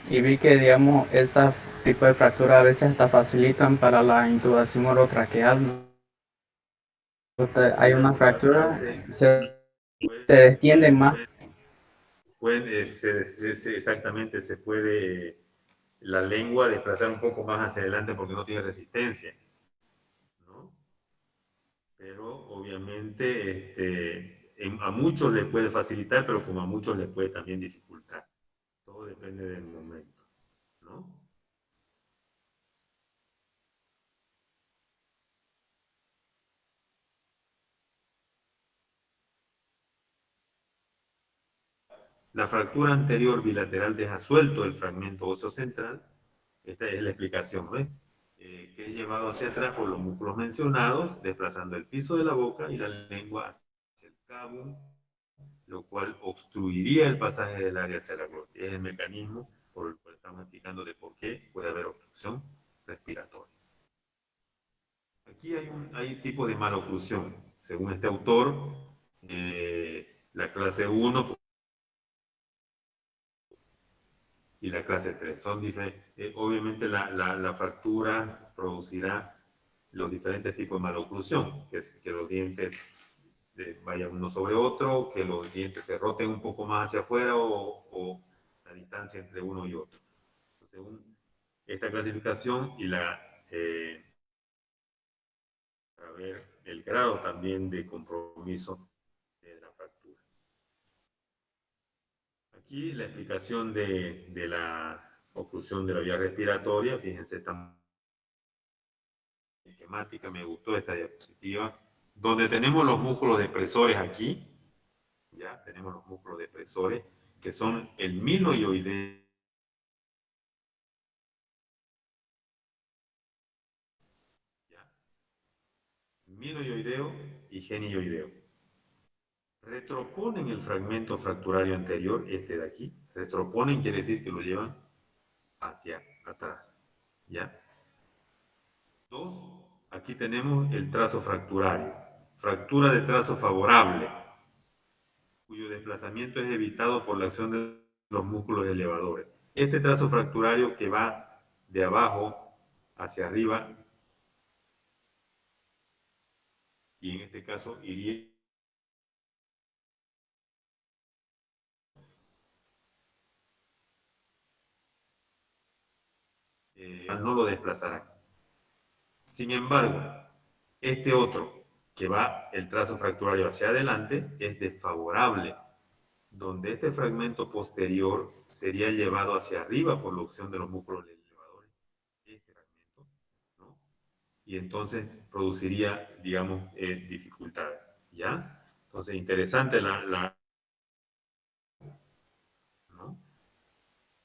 y vi que, digamos, ese tipo de fracturas a veces hasta facilitan para la intubación orotraqueal, ¿no? Hay una fractura, se destiende más. Exactamente, se puede la lengua desplazar un poco más hacia adelante porque no tiene resistencia, ¿no? Pero obviamente a muchos les puede facilitar, pero como a muchos les puede también dificultar. Todo depende del momento, ¿no? La fractura anterior bilateral deja suelto el fragmento óseo central. Esta es la explicación, ¿ves? Que es llevado hacia atrás por los músculos mencionados, desplazando el piso de la boca y la lengua hacia el cabo, lo cual obstruiría el pasaje del área hacia la glotis. Es el mecanismo por el cual estamos explicando de por qué puede haber obstrucción respiratoria. Aquí hay tipos de maloclusión. Según este autor, la clase 1 y la clase 3 son diferentes. Obviamente la fractura producirá los diferentes tipos de maloclusión, que es que los dientes vayan uno sobre otro, que los dientes se roten un poco más hacia afuera o la distancia entre uno y otro. Según esta clasificación y para ver el grado también de compromiso de la fractura. Aquí la explicación de la oclusión de la vía respiratoria, fíjense, esta esquemática, me gustó esta diapositiva, donde tenemos los músculos depresores aquí, ya tenemos los músculos depresores, que son el milioideo, milioideo y genioideo. Retroponen el fragmento fracturario anterior, este de aquí. Retroponen quiere decir que lo llevan hacia atrás, ¿ya? Dos, aquí tenemos el trazo fracturario. Fractura de trazo favorable, cuyo desplazamiento es evitado por la acción de los músculos elevadores. Este trazo fracturario que va de abajo hacia arriba, y en este caso iría no lo desplazarán. Sin embargo, este otro que va el trazo fracturario hacia adelante es desfavorable, donde este fragmento posterior sería llevado hacia arriba por la opción de los músculos elevadores, este fragmento, ¿no? Y entonces produciría, digamos, dificultades, ¿ya? Entonces, interesante ¿no?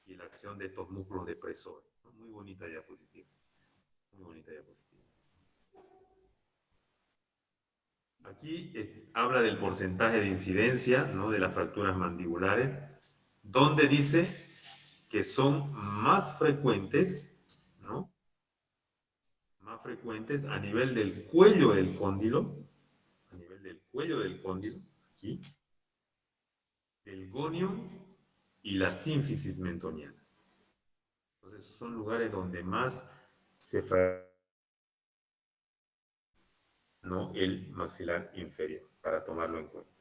Y la acción de estos músculos depresores, ¿no? Muy bonita diapositiva, muy bonita diapositiva. Aquí habla del porcentaje de incidencia, ¿no? De las fracturas mandibulares, donde dice que son más frecuentes, ¿no? Más frecuentes a nivel del cuello del cóndilo, a nivel del cuello del cóndilo, aquí, del gonio y la sínfisis mentoniana. Entonces, son lugares donde más se fractura, ¿no? El maxilar inferior, para tomarlo en cuenta.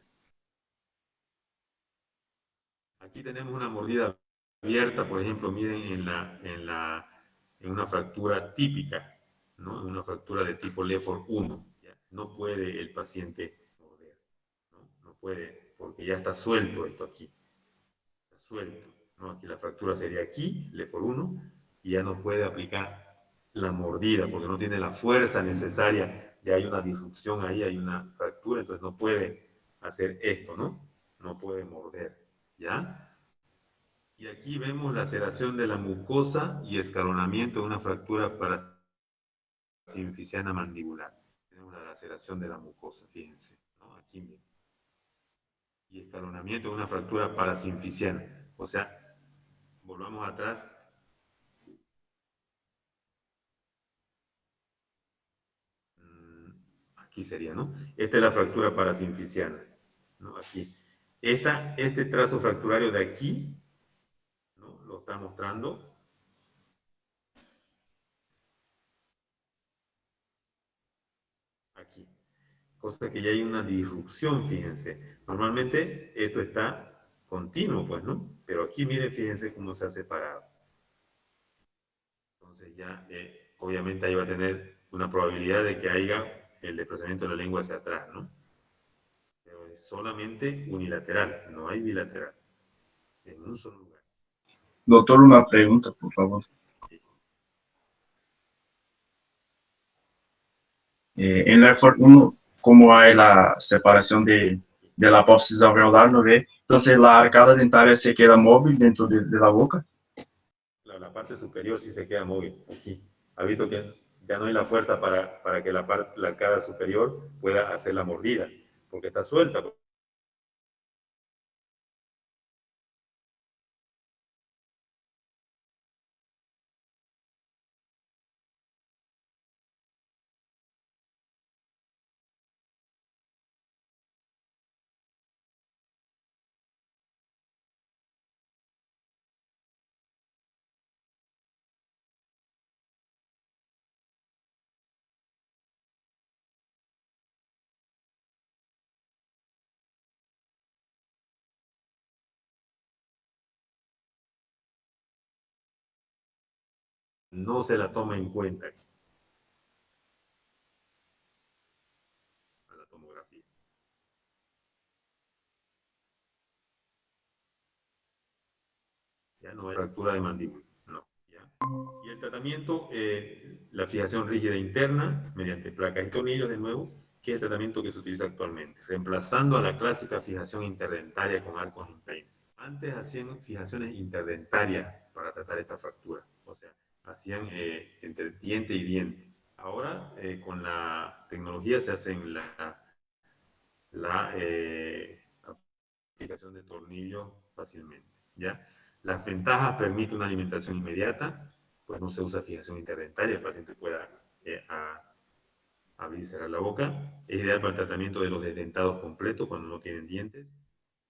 Aquí tenemos una mordida abierta, por ejemplo, miren en una fractura típica, ¿no? En una fractura de tipo Lefford 1, ¿ya? No puede el paciente morder, ¿no? No puede, porque ya está suelto esto aquí, está suelto, ¿no? Aquí la fractura sería aquí, Lefford 1, y ya no puede aplicar la mordida, porque no tiene la fuerza necesaria, ya hay una disrupción ahí, hay una fractura, entonces no puede hacer esto, ¿no? No puede morder, ¿ya? Y aquí vemos laceración de la mucosa y escalonamiento de una fractura parasinfisiana mandibular. Tenemos la laceración de la mucosa, fíjense, ¿no? Aquí mismo. Y escalonamiento de una fractura parasinfisiana. O sea, volvamos atrás. Aquí sería, ¿no? Esta es la fractura parasinfisiana, ¿no? Aquí. Este trazo fracturario de aquí, ¿no? Lo está mostrando aquí. Cosa que ya hay una disrupción, fíjense. Normalmente esto está continuo, pues, ¿no? Pero aquí, miren, fíjense cómo se ha separado. Entonces ya, obviamente ahí va a tener una probabilidad de que haya el desplazamiento de la lengua hacia atrás, ¿no? Pero es solamente unilateral, no hay bilateral, en un solo lugar. Doctor, una pregunta, por favor. En la Lefford 1, ¿cómo hay la separación de la apófisis alveolar, no ve? Entonces la arcada dentaria se queda móvil dentro de la boca. La parte superior sí se queda móvil, aquí. Ha visto que ya no hay la fuerza para que la arcada superior pueda hacer la mordida, porque está suelta. No se la toma en cuenta aquí, a la tomografía. Ya no hay fractura de mandíbula, no. ¿Ya? Y el tratamiento, la fijación rígida interna, mediante placas y tornillos de nuevo, que es el tratamiento que se utiliza actualmente, reemplazando a la clásica fijación interdentaria con arcos en peine. Antes hacían fijaciones interdentarias para tratar esta fractura, o sea, hacían entre diente y diente. Ahora, con la tecnología se hacen la aplicación de tornillos fácilmente, ¿ya? Las ventajas permiten una alimentación inmediata, pues no se usa fijación interdentaria, el paciente pueda abrir y cerrar la boca. Es ideal para el tratamiento de los desdentados completos cuando no tienen dientes,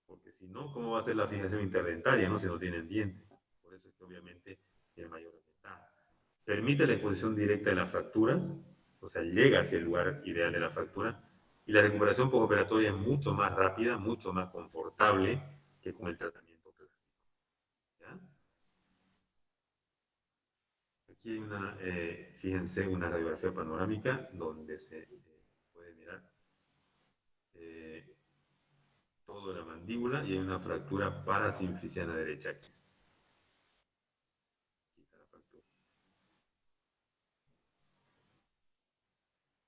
porque si no, ¿cómo va a ser la fijación interdentaria, no? Si no tienen dientes. Por eso es que obviamente tiene mayor ventaja. Permite la exposición directa de las fracturas, o sea, llega hacia el lugar ideal de la fractura, y la recuperación postoperatoria es mucho más rápida, mucho más confortable que con el tratamiento clásico. ¿Ya? Aquí hay una, fíjense, una radiografía panorámica donde se puede mirar toda la mandíbula y hay una fractura parasinfisiana derecha aquí.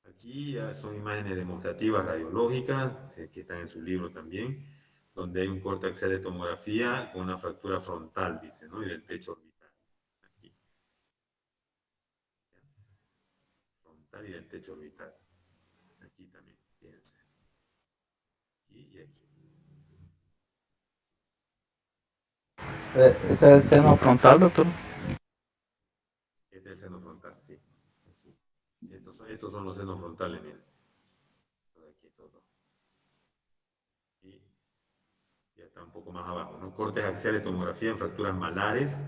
Aquí ya son imágenes demostrativas radiológicas que están en su libro también, donde hay un corte axial de tomografía con una fractura frontal, dice, ¿no? Y del techo orbital. Aquí. Frontal y del techo orbital. Aquí también, fíjense. Aquí y aquí. ¿Ese es el seno frontal, doctor? Este es el seno frontal, sí. Aquí. Estos son los senos frontales, miren. Todo aquí, todo. Y ya está un poco más abajo, ¿no? Cortes axiales de tomografía en fracturas malares,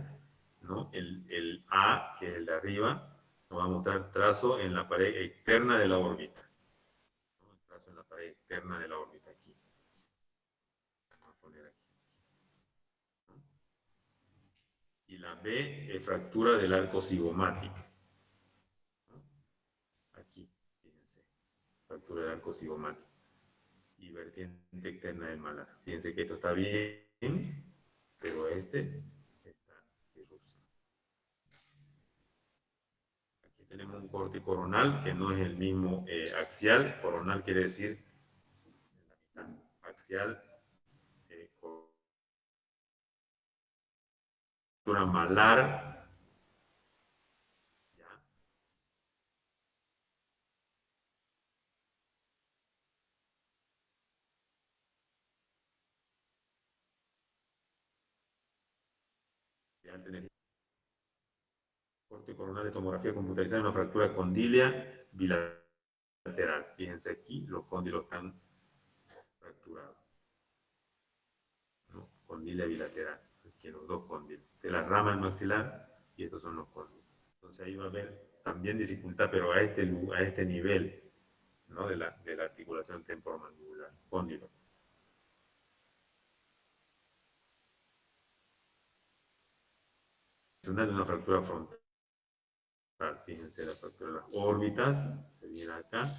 ¿no? El A, que es el de arriba, nos va a mostrar trazo en la pared externa de la órbita, ¿no? El trazo en la pared externa de la órbita, aquí. Vamos a poner aquí, ¿no? Y la B es fractura del arco cigomático. Aquí, fíjense, fractura del arco cigomático. Y vertiente externa del malar. Fíjense que esto está bien, pero este está irrupción. Aquí tenemos un corte coronal que no es el mismo axial. Coronal quiere decir la mitad. Axial, fractura malar. ¿Ya? Ya tenés corte coronal de tomografía computarizada en una fractura condilia bilateral. Fíjense aquí, los cóndilos están fracturados. ¿No? Condilia bilateral. Aquí los dos cóndilos. De la rama del maxilar y estos son los cóndilos. Entonces ahí va a haber también dificultad, pero a este nivel, ¿no? de la articulación temporomandibular. Cóndilo. De una fractura frontal. Fíjense la fractura de las órbitas, se viene acá,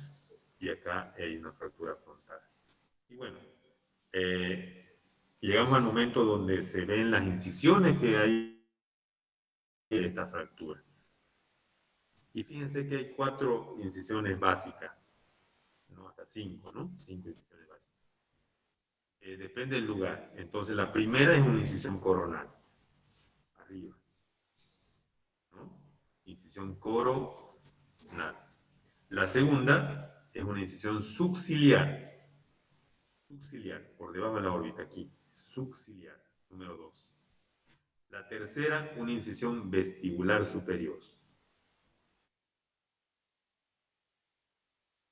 y acá hay una fractura frontal. Y bueno, llegamos al momento donde se ven las incisiones que hay en esta fractura. Y fíjense que hay 4 incisiones básicas, ¿no? Hasta 5, ¿no? 5 incisiones básicas. Depende del lugar. Entonces la primera es una incisión coronal, arriba, ¿no? Incisión coronal. La segunda es una incisión subciliar, por debajo de la órbita, aquí, subciliar, número 2. La tercera, una incisión vestibular superior.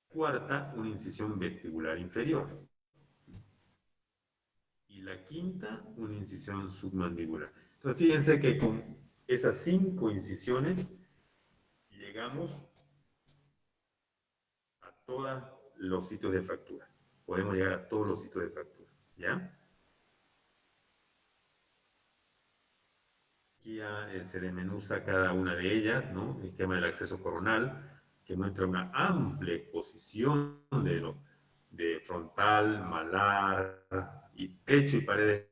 Cuarta, una incisión vestibular inferior. Y la quinta, una incisión submandibular. Entonces, fíjense que con esas 5 incisiones llegamos a todos los sitios de fractura. Podemos llegar a todos los sitios de fractura, ¿ya? Aquí ya se desmenuza cada una de ellas, ¿no? El esquema del acceso coronal, que muestra una amplia exposición de frontal, malar, y techo y paredes.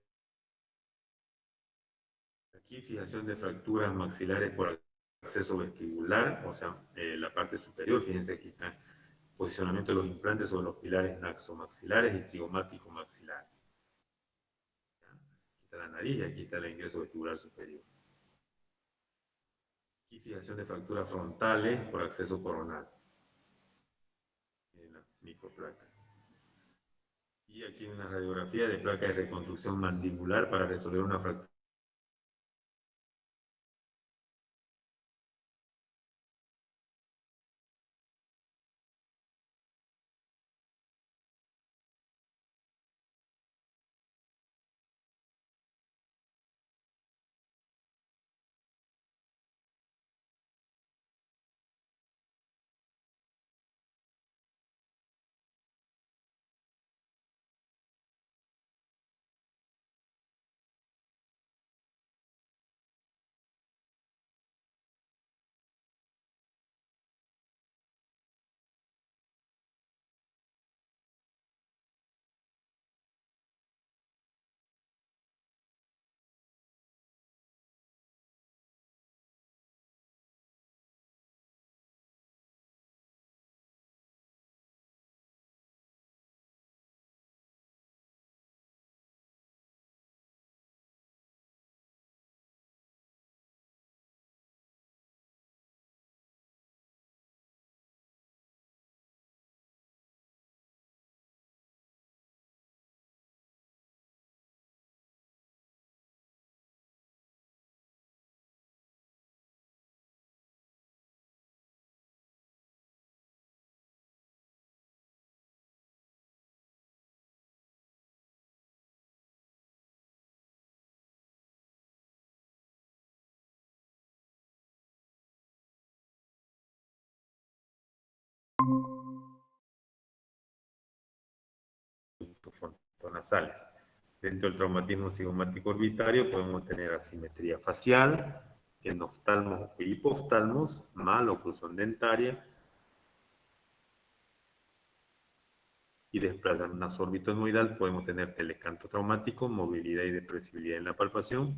Aquí fijación de fracturas maxilares por acceso vestibular, o sea, la parte superior, fíjense aquí está posicionamiento de los implantes sobre los pilares naxomaxilares y cigomático-maxilares. Aquí está la nariz y aquí está el ingreso vestibular superior. Aquí fijación de fracturas frontales por acceso coronal. En la microplaca. Y aquí una radiografía de placa de reconstrucción mandibular para resolver una fractura. Nasales. Dentro del traumatismo cigomático orbitario podemos tener asimetría facial, enoftalmos e hipoftalmos, maloclusión dentaria y desplazamiento nasoórbito-etmoidal. Podemos tener telecanto traumático, movilidad y depresibilidad en la palpación.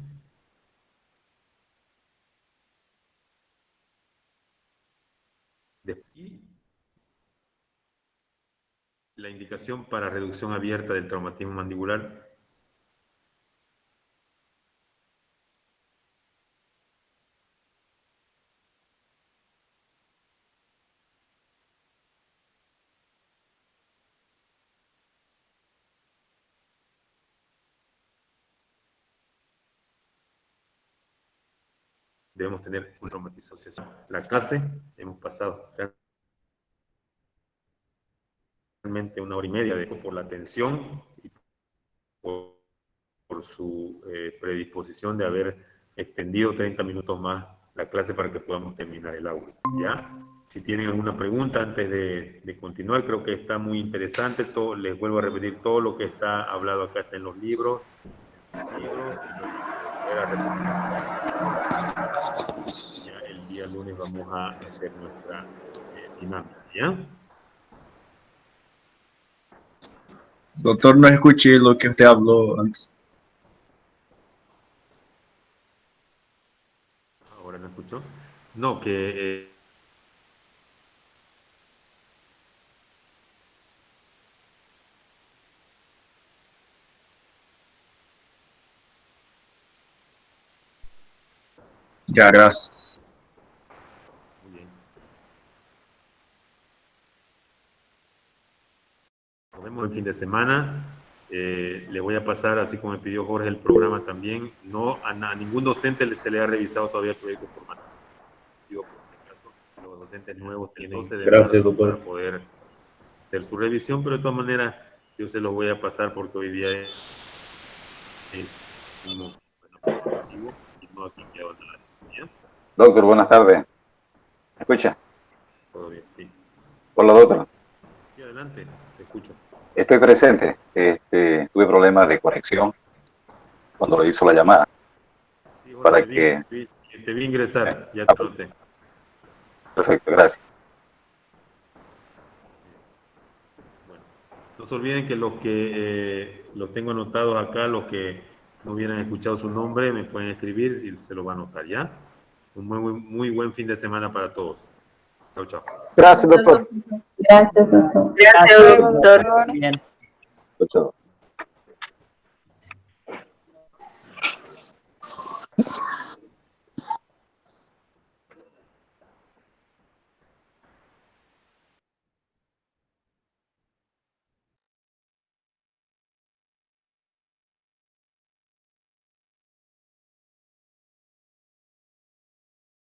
Y la indicación para reducción abierta del traumatismo mandibular debemos tener un traumatización. La clase, hemos pasado realmente 1 hora y media por la atención y por su predisposición de haber extendido 30 minutos más la clase para que podamos terminar el aula. ¿Ya? Si tienen alguna pregunta antes de continuar, creo que está muy interesante. Les vuelvo a repetir, todo lo que está hablado acá está en los libros. Ya el día lunes vamos a hacer nuestra dinámica, ¿ya? Doctor, no escuché lo que usted habló antes. ¿Ahora me escuchó? No, que... Ya, gracias. Muy bien. Nos vemos el fin de semana. Le voy a pasar, así como me pidió Jorge, el programa también. No a ningún docente se le ha revisado todavía el proyecto formativo. Por este caso, los docentes nuevos tienen 12 de marzo para poder hacer su revisión, pero de todas maneras yo se los voy a pasar porque hoy día es formativo y no aquí que abandonar. ¿Ya? Doctor, buenas tardes. ¿Me escucha? Todo bien, sí. Hola, doctor. Sí, adelante, te escucho. Estoy presente. Tuve problemas de conexión cuando le hizo la llamada. Sí, Jorge, Para que... Te vi ingresar, ya te noté. Perfecto, gracias. Bueno, no se olviden que los tengo anotados acá, los que no hubieran escuchado su nombre, me pueden escribir y se lo van a anotar, ¿ya? Un muy buen fin de semana para todos. Chao, chao. Gracias, doctor. Gracias, doctor. Gracias, doctor. Bien. Chao.